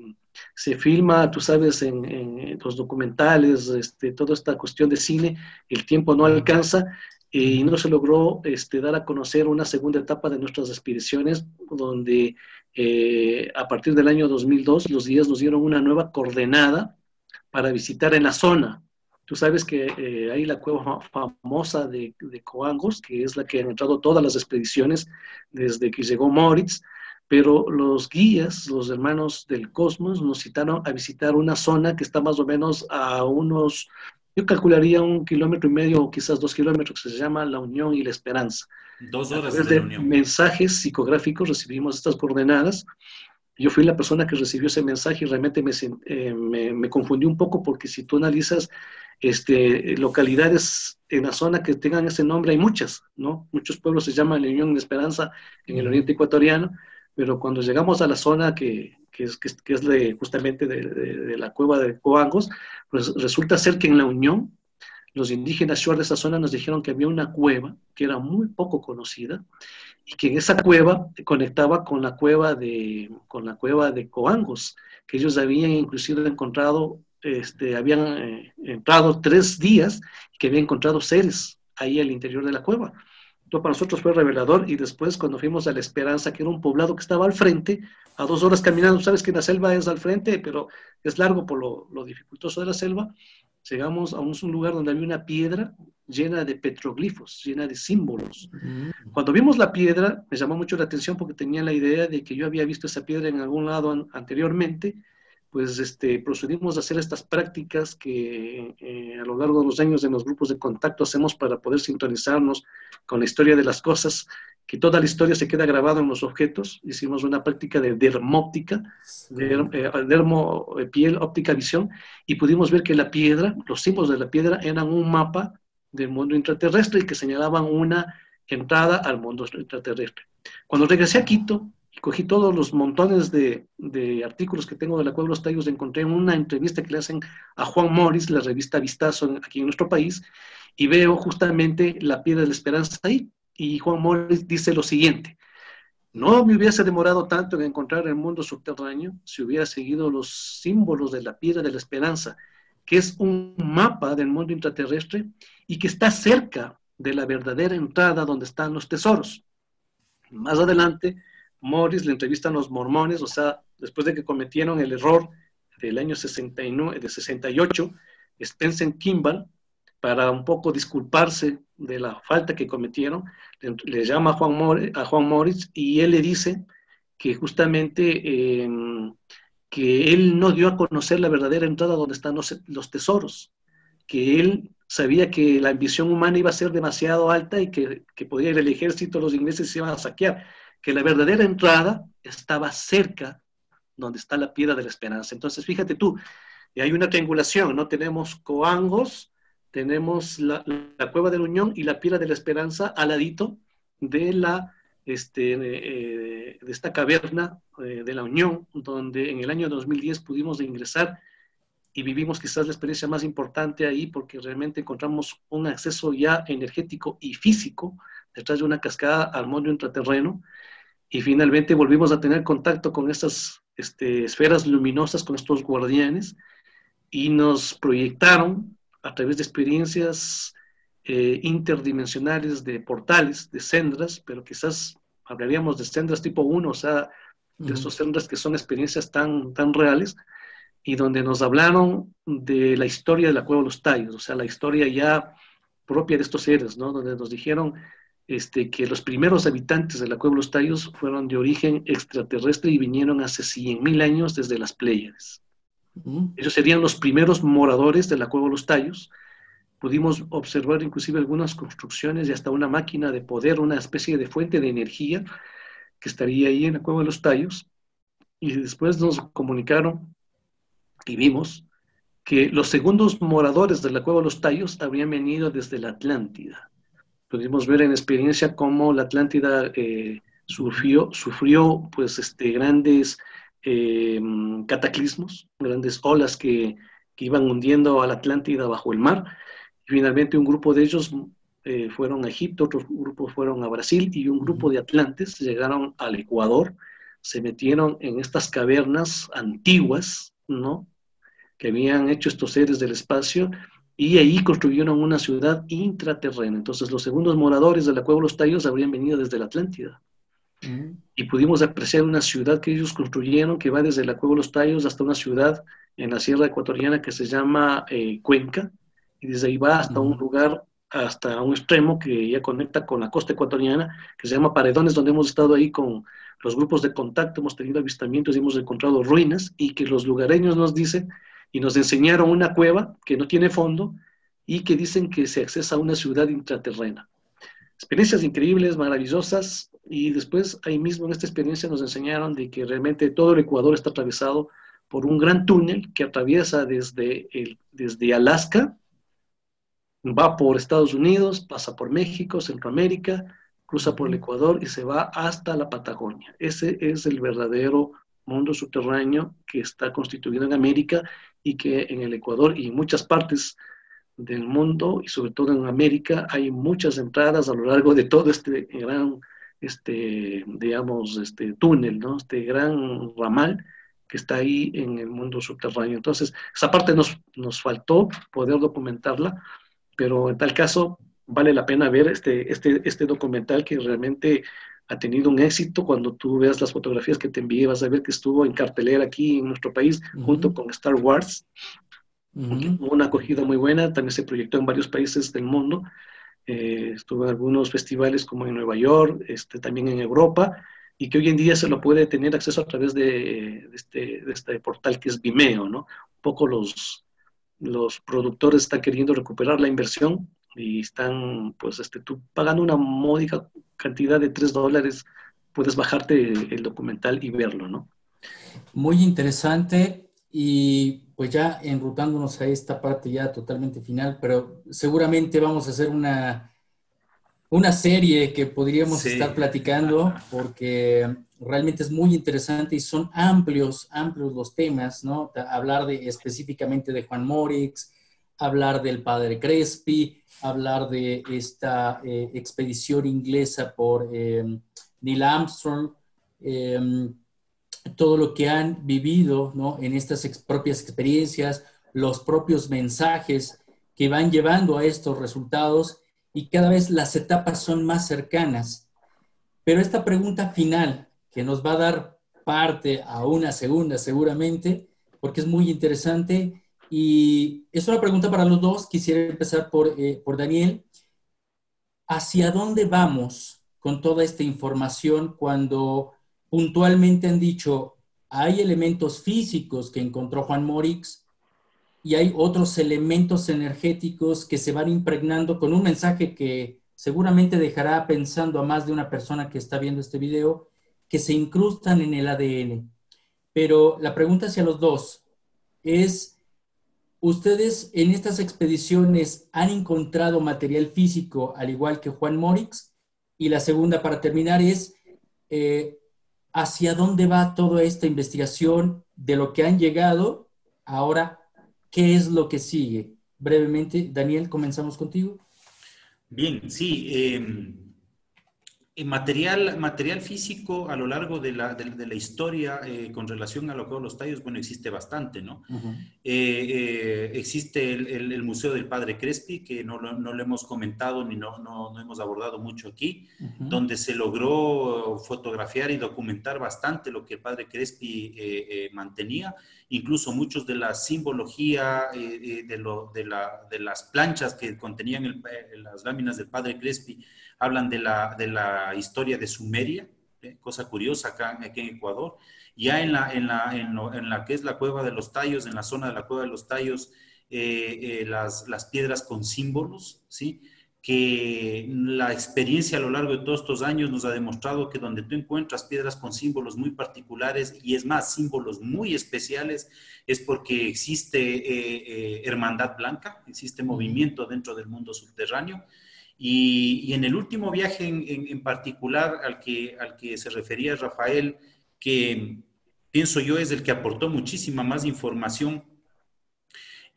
filma, tú sabes, en los documentales, toda esta cuestión de cine, el tiempo no alcanza y no se logró dar a conocer una segunda etapa de nuestras expediciones, donde a partir del año 2002 los guías nos dieron una nueva coordenada para visitar en la zona. Tú sabes que hay la cueva famosa de Coangos, que es la que han entrado todas las expediciones desde que llegó Moritz, pero los guías, los hermanos del Cosmos, nos citaron a visitar una zona que está más o menos a unos, yo calcularía 1,5 kilómetros o quizás 2 kilómetros, que se llama La Unión y la Esperanza. 2 A horas través de la de Unión. mensajes psicográficos recibimos estas coordenadas. Yo fui la persona que recibió ese mensaje y realmente me confundí un poco, porque si tú analizas localidades en la zona que tengan ese nombre, hay muchas, ¿no? Muchos pueblos se llaman La Unión y Esperanza en el oriente ecuatoriano, pero cuando llegamos a la zona que es justamente de la cueva de Coangos, pues resulta ser que en La Unión, los indígenas Shuar de esa zona nos dijeron que había una cueva que era muy poco conocida, y que en esa cueva conectaba con la cueva de Coangos, que ellos habían inclusive encontrado, habían entrado 3 días, y que habían encontrado seres ahí al interior de la cueva. Entonces para nosotros fue revelador, y después cuando fuimos a La Esperanza, que era un poblado que estaba al frente, a 2 horas caminando, sabes que la selva es al frente, pero es largo por lo dificultoso de la selva. Llegamos a un lugar donde había una piedra llena de petroglifos, llena de símbolos. Cuando vimos la piedra, me llamó mucho la atención porque tenía la idea de que yo había visto esa piedra en algún lado anteriormente. Pues procedimos a hacer estas prácticas que a lo largo de los años en los grupos de contacto hacemos para poder sintonizarnos con la historia de las cosas, que toda la historia se queda grabada en los objetos. Hicimos una práctica de dermóptica, piel, óptica, visión, y pudimos ver que la piedra, los símbolos de la piedra eran un mapa del mundo intraterrestre y que señalaban una entrada al mundo extraterrestre. Cuando regresé a Quito, cogí todos los montones de artículos que tengo de la Cueva de los Tallos, encontré una entrevista que le hacen a Juan Moritz, la revista Vistazo aquí en nuestro país, y veo justamente la piedra de la esperanza ahí, y Juan Moritz dice lo siguiente: no me hubiese demorado tanto en encontrar el mundo subterráneo si hubiera seguido los símbolos de la piedra de la esperanza, que es un mapa del mundo intraterrestre y que está cerca de la verdadera entrada donde están los tesoros. Más adelante, Morris le entrevistan a los mormones, o sea, después de que cometieron el error del año 69, de 68, Spencer Kimball, para un poco disculparse de la falta que cometieron, le llama a Juan Moritz, y él le dice que justamente que él no dio a conocer la verdadera entrada donde están los tesoros, que él sabía que la ambición humana iba a ser demasiado alta y que podía ir el ejército, los ingleses se iban a saquear, que la verdadera entrada estaba cerca donde está la piedra de la esperanza. Entonces, fíjate tú, hay una triangulación, ¿no? Tenemos Coangos, tenemos la Cueva de la Unión y la piedra de la esperanza al ladito de de esta caverna de la Unión, donde en el año 2010 pudimos ingresar y vivimos quizás la experiencia más importante ahí, porque realmente encontramos un acceso ya energético y físico detrás de una cascada al mundo intraterreno, y finalmente volvimos a tener contacto con estas esferas luminosas, con estos guardianes, y nos proyectaron a través de experiencias interdimensionales, de portales, de sendras, pero quizás hablaríamos de sendras tipo 1, o sea, de estos sendras que son experiencias tan reales, y donde nos hablaron de la historia de la Cueva de los Tallos, o sea, la historia ya propia de estos seres, ¿no? Donde nos dijeron que los primeros habitantes de la Cueva de los Tallos fueron de origen extraterrestre y vinieron hace 100.000 años desde las Pléyades. Ellos serían los primeros moradores de la Cueva de los Tallos. Pudimos observar inclusive algunas construcciones y hasta una máquina de poder, una especie de fuente de energía que estaría ahí en la Cueva de los Tallos. Y después nos comunicaron y vimos que los segundos moradores de la Cueva de los Tallos habrían venido desde la Atlántida. Pudimos ver en experiencia cómo la Atlántida sufrió pues, grandes cataclismos, grandes olas que que iban hundiendo a la Atlántida bajo el mar. Y finalmente un grupo de ellos fueron a Egipto, otros grupos fueron a Brasil y un grupo de atlantes llegaron al Ecuador, se metieron en estas cavernas antiguas, ¿no? Que habían hecho estos seres del espacio y ahí construyeron una ciudad intraterrena. Entonces los segundos moradores de la Cueva de los Tallos habrían venido desde la Atlántida. Y pudimos apreciar una ciudad que ellos construyeron que va desde la Cueva de los Tallos hasta una ciudad en la sierra ecuatoriana que se llama Cuenca, y desde ahí va hasta un lugar, hasta un extremo que ya conecta con la costa ecuatoriana, que se llama Paredones, donde hemos estado ahí con los grupos de contacto, hemos tenido avistamientos y hemos encontrado ruinas, y que los lugareños nos dicen y nos enseñaron una cueva que no tiene fondo y que dicen que se accesa a una ciudad intraterrena. Experiencias increíbles, maravillosas, y después ahí mismo en esta experiencia nos enseñaron de que realmente todo el Ecuador está atravesado por un gran túnel que atraviesa desde Alaska, va por Estados Unidos, pasa por México, Centroamérica, cruza por el Ecuador y se va hasta la Patagonia. Ese es el verdadero mundo subterráneo que está constituido en América y que en el Ecuador y en muchas partes del mundo y sobre todo en América hay muchas entradas a lo largo de todo este gran, digamos, túnel, ¿no? Este gran ramal que está ahí en el mundo subterráneo. Entonces, esa parte nos faltó poder documentarla, pero en tal caso vale la pena ver este documental que realmente ha tenido un éxito. Cuando tú veas las fotografías que te envié, vas a ver que estuvo en cartelera aquí en nuestro país junto con Star Wars. Tuvo una acogida muy buena, también se proyectó en varios países del mundo, estuvo en algunos festivales como en Nueva York, también en Europa, y que hoy en día se lo puede tener acceso a través de este portal que es Vimeo, ¿no? Un poco los productores están queriendo recuperar la inversión y están, pues, tú pagando una módica cantidad de $3, puedes bajarte el documental y verlo, ¿no? Muy interesante, y pues ya enrutándonos a esta parte ya totalmente final, pero seguramente vamos a hacer una serie que podríamos estar platicando, porque realmente es muy interesante y son amplios los temas, ¿no? Hablar específicamente de Juan Morix, hablar del padre Crespi, hablar de esta expedición inglesa por Neil Armstrong, todo lo que han vivido, ¿no? En estas propias experiencias, los propios mensajes que van llevando a estos resultados, y cada vez las etapas son más cercanas. Pero esta pregunta final, que nos va a dar parte a una segunda seguramente, porque es muy interesante, y es una pregunta para los dos. Quisiera empezar por Daniel. ¿Hacia dónde vamos con toda esta información cuando puntualmente han dicho hay elementos físicos que encontró Juan Morix y hay otros elementos energéticos que se van impregnando con un mensaje que seguramente dejará pensando a más de una persona que está viendo este video, que se incrustan en el ADN? Pero la pregunta hacia los dos es: ¿ustedes en estas expediciones han encontrado material físico al igual que Juan Morix? Y la segunda, para terminar, es ¿hacia dónde va toda esta investigación de lo que han llegado? Ahora, ¿qué es lo que sigue? Brevemente, Daniel, comenzamos contigo. Bien, sí. Material físico a lo largo de la historia con relación a lo que son los tallos, bueno, existe bastante, ¿no? Existe el Museo del Padre Crespi, que no lo hemos comentado ni no hemos abordado mucho aquí, donde se logró fotografiar y documentar bastante lo que el Padre Crespi mantenía, incluso muchos de la simbología de las planchas que contenían las láminas del Padre Crespi. Hablan de la historia de Sumeria, cosa curiosa aquí en Ecuador. Ya en la que es la Cueva de los Tallos, en la zona de la Cueva de los Tallos, las piedras con símbolos, ¿sí? Que la experiencia a lo largo de todos estos años nos ha demostrado que donde tú encuentras piedras con símbolos muy particulares, y es más, símbolos muy especiales, es porque existe hermandad blanca, existe movimiento dentro del mundo subterráneo. Y en el último viaje en particular al que se refería Rafael, que pienso yo es el que aportó muchísima más información,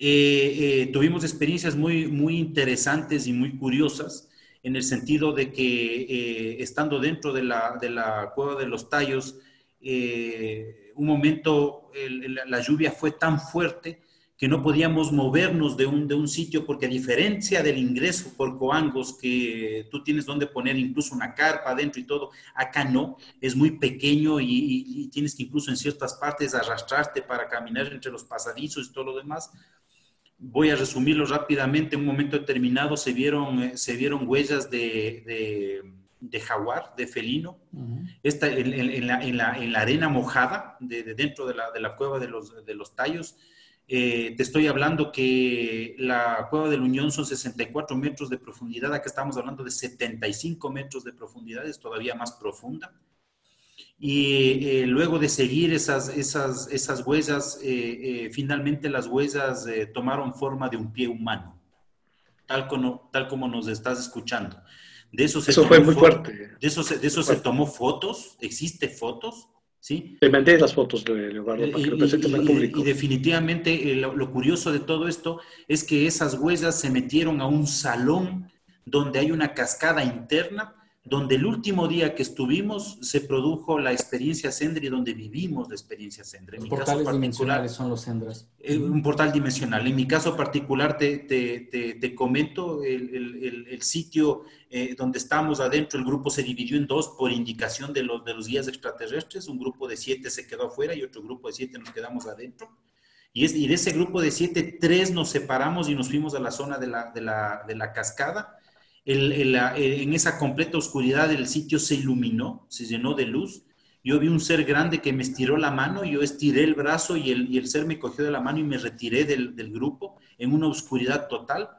Tuvimos experiencias muy interesantes y muy curiosas en el sentido de que estando dentro de la Cueva de los Tallos, un momento la lluvia fue tan fuerte que no podíamos movernos de un sitio, porque a diferencia del ingreso por Coangos, que tú tienes donde poner incluso una carpa adentro y todo, acá no, es muy pequeño y tienes que incluso en ciertas partes arrastrarte para caminar entre los pasadizos y todo lo demás. Voy a resumirlo rápidamente. En un momento determinado se vieron huellas de jaguar, de felino, en la arena mojada dentro de la cueva de los Tallos. Te estoy hablando que la cueva del Unión son 64 metros de profundidad. Acá estamos hablando de 75 metros de profundidad, es todavía más profunda. Y luego de seguir esas huellas, finalmente las huellas tomaron forma de un pie humano, tal como nos estás escuchando. De eso se Eso tomó fue muy fuerte. de eso se tomó fotos, existe fotos, ¿sí? Te mandé las fotos de Leobardo para que lo presentes al público. Y definitivamente lo curioso de todo esto es que esas huellas se metieron a un salón donde hay una cascada interna, donde el último día que estuvimos se produjo la experiencia Sendri, donde vivimos la experiencia Sendri. Los portales dimensionales son los Sendras. Un portal dimensional. En mi caso particular te comento el sitio donde estamos adentro. El grupo se dividió en dos por indicación de los guías extraterrestres. Un grupo de 7 se quedó afuera y otro grupo de 7 nos quedamos adentro. Y de ese grupo de 7, 3 nos separamos y nos fuimos a la zona de la cascada. En esa completa oscuridad el sitio se iluminó, se llenó de luz. Yo vi un ser grande que me estiró la mano, yo estiré el brazo y el ser me cogió de la mano y me retiré del grupo en una oscuridad total.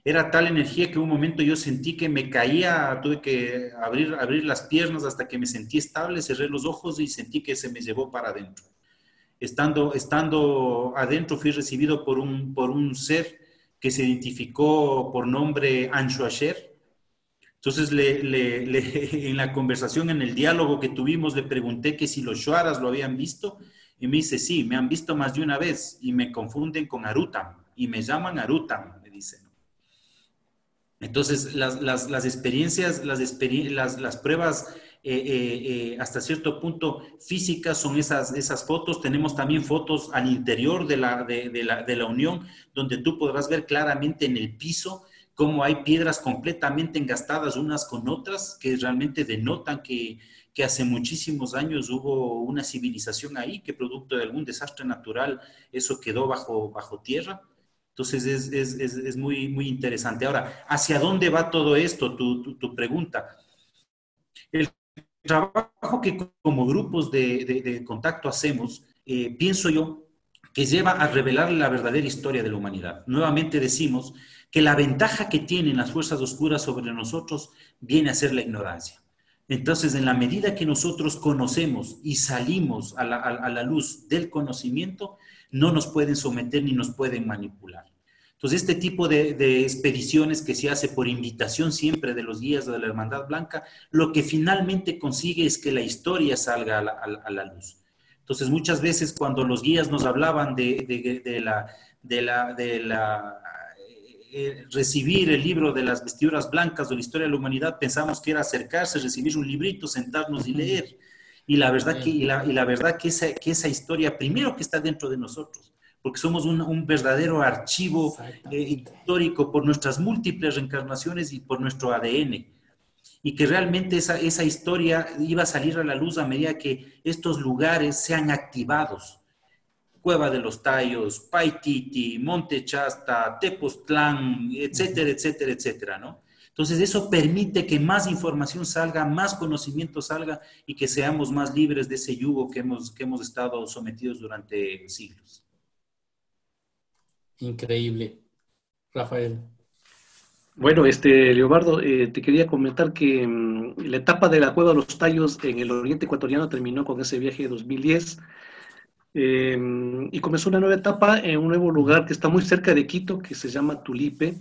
Era tal energía que un momento yo sentí que me caía, tuve que abrir las piernas hasta que me sentí estable, cerré los ojos y sentí que se me llevó para adentro. Estando adentro fui recibido por un ser que se identificó por nombre Anshu Asher. Entonces, en la conversación, en el diálogo que tuvimos, le pregunté que si los Shuaras lo habían visto, y me dice, sí, me han visto más de una vez, y me confunden con Arutam, y me llaman Arutam, me dicen. Entonces, las experiencias, las pruebas hasta cierto punto físicas son esas fotos. Tenemos también fotos al interior de la Unión, donde tú podrás ver claramente en el piso cómo hay piedras completamente engastadas unas con otras, que realmente denotan que hace muchísimos años hubo una civilización ahí, que producto de algún desastre natural eso quedó bajo tierra. Entonces es muy interesante. Ahora, ¿hacia dónde va todo esto? Tu pregunta. El trabajo que como grupos de contacto hacemos, pienso yo, que lleva a revelar la verdadera historia de la humanidad. Nuevamente decimos que la ventaja que tienen las fuerzas oscuras sobre nosotros viene a ser la ignorancia. Entonces, en la medida que nosotros conocemos y salimos a la luz del conocimiento, no nos pueden someter ni nos pueden manipular. Entonces, este tipo de expediciones que se hace por invitación siempre de los guías de la Hermandad Blanca, lo que finalmente consigue es que la historia salga a la luz. Entonces, muchas veces cuando los guías nos hablaban recibir el libro de las vestiduras blancas o la historia de la humanidad, pensamos que era acercarse, recibir un librito, sentarnos y leer. Y la verdad que esa historia, primero que está dentro de nosotros, porque somos un verdadero archivo histórico por nuestras múltiples reencarnaciones y por nuestro ADN. Y que realmente esa historia iba a salir a la luz a medida que estos lugares sean activados. Cueva de los Tallos, Paititi, Monte Chasta, Tepoztlán, etcétera, etcétera, etcétera, ¿no? Entonces eso permite que más información salga, más conocimiento salga y que seamos más libres de ese yugo que hemos estado sometidos durante siglos. Increíble. Rafael. Bueno, Leobardo, te quería comentar que la etapa de la Cueva de los Tallos en el oriente ecuatoriano terminó con ese viaje de 2010 y comenzó una nueva etapa en un nuevo lugar que está muy cerca de Quito, que se llama Tulipe.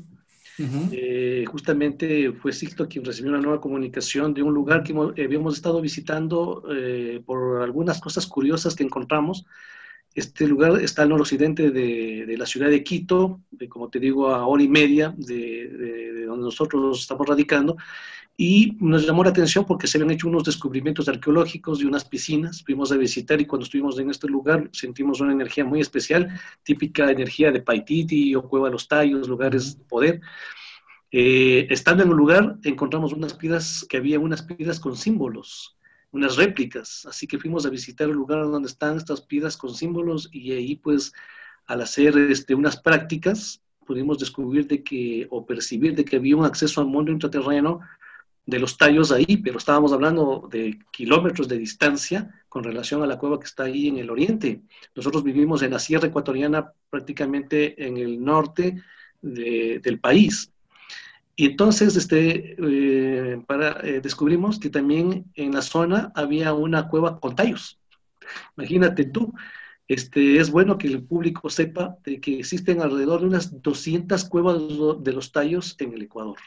Justamente fue Sixto quien recibió una nueva comunicación de un lugar que habíamos estado visitando por algunas cosas curiosas que encontramos. Este lugar está al noroccidente de la ciudad de Quito, como te digo, a hora y media de donde nosotros estamos radicando, y nos llamó la atención porque se habían hecho unos descubrimientos arqueológicos de unas piscinas. Fuimos a visitar y cuando estuvimos en este lugar sentimos una energía muy especial, típica energía de Paititi o Cueva de los Tallos, lugares de poder. Estando en el lugar encontramos unas piedras, que había unas piedras con símbolos, unas réplicas, así que fuimos a visitar el lugar donde están estas piedras con símbolos y ahí pues al hacer unas prácticas pudimos descubrir de que, o percibir de que había un acceso al mundo intraterreno de los tallos ahí, pero estábamos hablando de kilómetros de distancia con relación a la cueva que está ahí en el oriente. Nosotros vivimos en la sierra ecuatoriana, prácticamente en el norte del país. Y entonces descubrimos que también en la zona había una cueva con tallos. Imagínate tú, es bueno que el público sepa de que existen alrededor de unas 200 cuevas de los tallos en el Ecuador.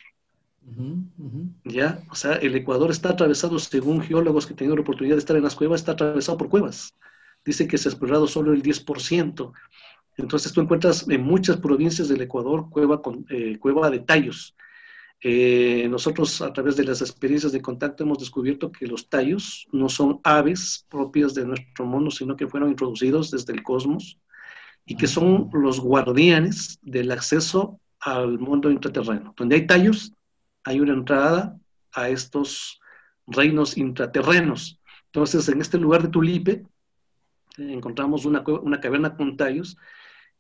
¿Ya? O sea, el Ecuador está atravesado, según geólogos que tienen la oportunidad de estar en las cuevas, está atravesado por cuevas. Dice que se ha explorado solo el 10%. Entonces tú encuentras en muchas provincias del Ecuador cueva de tallos. Nosotros a través de las experiencias de contacto hemos descubierto que los tallos no son aves propias de nuestro mundo, sino que fueron introducidos desde el cosmos y que son los guardianes del acceso al mundo intraterreno. Donde hay tallos, hay una entrada a estos reinos intraterrenos. Entonces, en este lugar de Tulipe, encontramos una caverna con tallos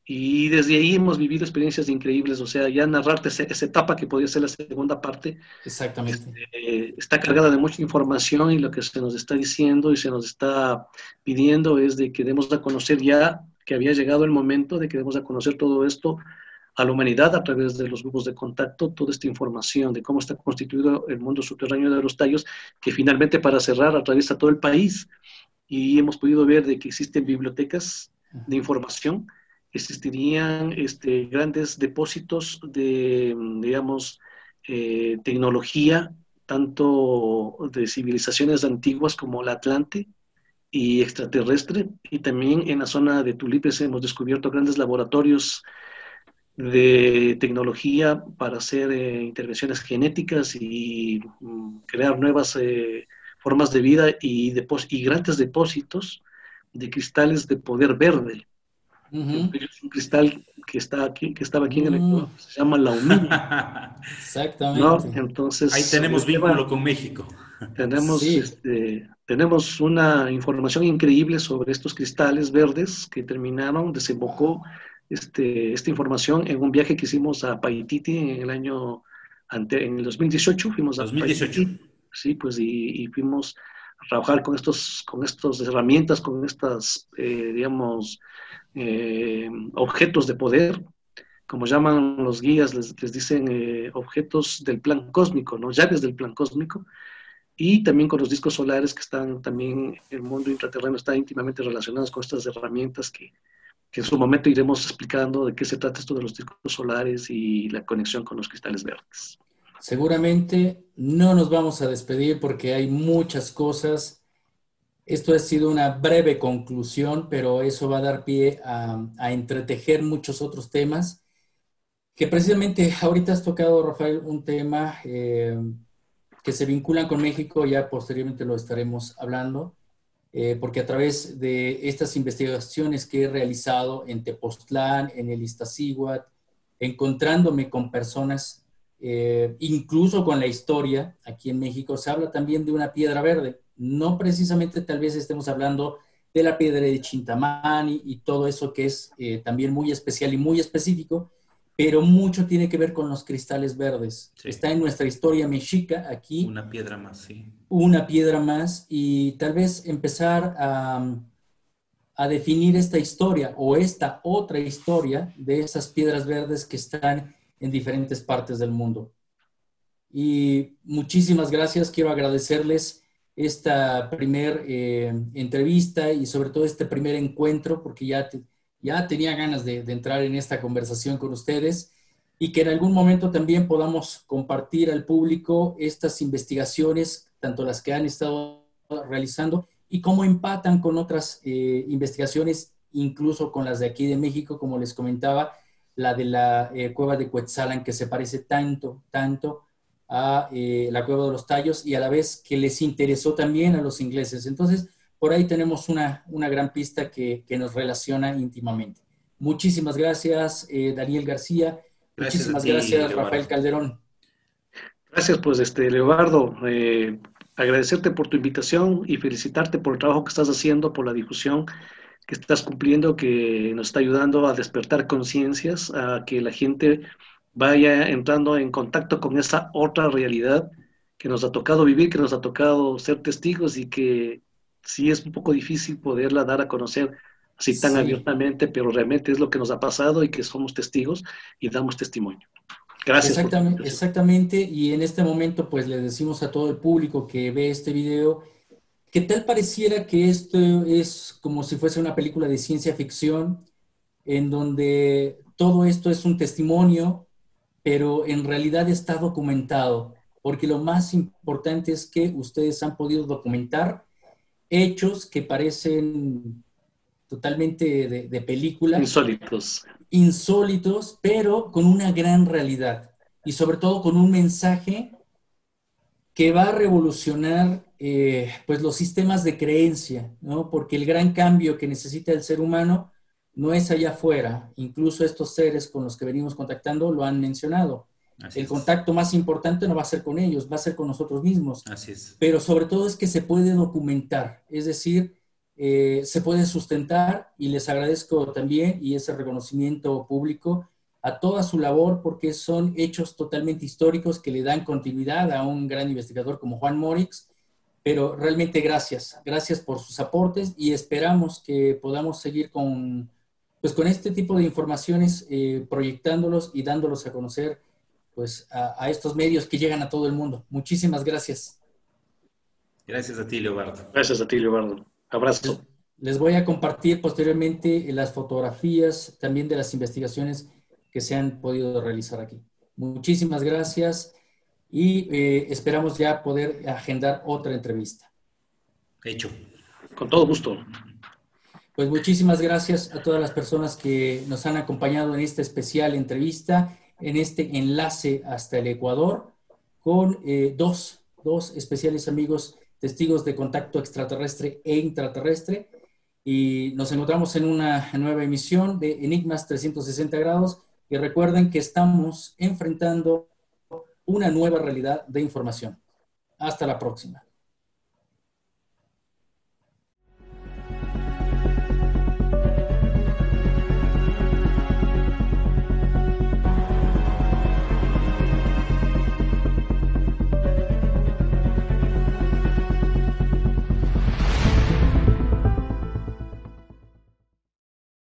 y desde ahí hemos vivido experiencias increíbles. O sea, ya narrarte esa etapa que podría ser la segunda parte, Exactamente. está cargada de mucha información y lo que se nos está diciendo y se nos está pidiendo es de que demos a conocer ya que había llegado el momento de que demos a conocer todo esto a la humanidad a través de los grupos de contacto, toda esta información de cómo está constituido el mundo subterráneo de los tallos, que finalmente para cerrar atraviesa todo el país y hemos podido ver de que existen bibliotecas de información, existirían grandes depósitos de, digamos, tecnología, tanto de civilizaciones antiguas como la Atlante y extraterrestre, y también en la zona de Tulipes hemos descubierto grandes laboratorios de tecnología para hacer intervenciones genéticas y crear nuevas formas de vida y grandes depósitos de cristales de poder verde. Es un cristal que está aquí, que estaba aquí en el Ecuador, se llama laumina. ¿No? Exactamente. Entonces, Ahí tenemos vínculo con México. tenemos, Sí. tenemos una información increíble sobre estos cristales verdes que desembocó esta información en un viaje que hicimos a Paititi en el en el 2018, fuimos a 2018. Paititi, sí, pues, y fuimos a trabajar con estas herramientas, con estas, digamos, objetos de poder, como llaman los guías, les dicen objetos del plan cósmico, ¿no? Llaves del plan cósmico, y también con los discos solares que están también, el mundo intraterreno está íntimamente relacionados con estas herramientas que en su momento iremos explicando de qué se trata esto de los discos solares y la conexión con los cristales verdes. Seguramente no nos vamos a despedir porque hay muchas cosas. Esto ha sido una breve conclusión, pero eso va a dar pie a entretejer muchos otros temas, que precisamente ahorita has tocado, Rafael, un tema que se vinculan con México, ya posteriormente lo estaremos hablando, porque a través de estas investigaciones que he realizado en Tepoztlán, en el Iztaccíhuatl, encontrándome con personas, incluso con la historia, aquí en México se habla también de una piedra verde. No precisamente tal vez estemos hablando de la piedra de Chintamani y todo eso que es también muy especial y muy específico, pero mucho tiene que ver con los cristales verdes. Sí. Está en nuestra historia mexica aquí. Una piedra más, sí. Una piedra más y tal vez empezar a definir esta historia o esta otra historia de esas piedras verdes que están en diferentes partes del mundo. Y muchísimas gracias. Quiero agradecerles esta primer entrevista y sobre todo este primer encuentro, porque ya tenía ganas de entrar en esta conversación con ustedes y que en algún momento también podamos compartir al público estas investigaciones, tanto las que han estado realizando y cómo empatan con otras investigaciones incluso con las de aquí de México, como les comentaba, la de la cueva de Cuetzalan, que se parece tanto a la cueva de los Tallos, y a la vez que les interesó también a los ingleses. Entonces, por ahí tenemos una gran pista que nos relaciona íntimamente. Muchísimas gracias, Daniel García. Gracias a Muchísimas ti, gracias, Rafael Leobardo. Calderón. Gracias, pues, Leobardo. Agradecerte por tu invitación y felicitarte por el trabajo que estás haciendo, por la difusión que estás cumpliendo, que nos está ayudando a despertar conciencias, a que la gente vaya entrando en contacto con esa otra realidad que nos ha tocado vivir, que nos ha tocado ser testigos y que sí es un poco difícil poderla dar a conocer así tan Sí, abiertamente, pero realmente es lo que nos ha pasado y que somos testigos y damos testimonio. Gracias por tu exactamente, invitación. exactamente. Y en este momento, pues le decimos a todo el público que ve este video, ¿qué tal pareciera que esto es como si fuese una película de ciencia ficción, en donde todo esto es un testimonio, pero en realidad está documentado? Porque lo más importante es que ustedes han podido documentar hechos que parecen totalmente de película, Insólitos. insólitos, pero con una gran realidad y sobre todo con un mensaje que va a revolucionar pues los sistemas de creencia, ¿no? Porque el gran cambio que necesita el ser humano no es allá afuera. Incluso estos seres con los que venimos contactando lo han mencionado. Así El es, contacto más importante no va a ser con ellos, va a ser con nosotros mismos. así es. Pero sobre todo es que se puede documentar, es decir, se puede sustentar, y les agradezco también, y ese reconocimiento público a toda su labor, porque son hechos totalmente históricos que le dan continuidad a un gran investigador como Juan Morix. Pero realmente gracias por sus aportes, y esperamos que podamos seguir pues con este tipo de informaciones, proyectándolos y dándolos a conocer pues a estos medios que llegan a todo el mundo. Muchísimas gracias. Gracias a ti, Leobardo. Gracias a ti, Leobardo. Les, Abrazo. les voy a compartir posteriormente las fotografías también de las investigaciones que se han podido realizar aquí. Muchísimas gracias, y esperamos ya poder agendar otra entrevista. Hecho. Con todo gusto. Pues muchísimas gracias a todas las personas que nos han acompañado en esta especial entrevista, en este enlace hasta el Ecuador, con dos especiales amigos, testigos de contacto extraterrestre e intraterrestre. Y nos encontramos en una nueva emisión de Enigmas 360 grados. Y recuerden que estamos enfrentando una nueva realidad de información. Hasta la próxima.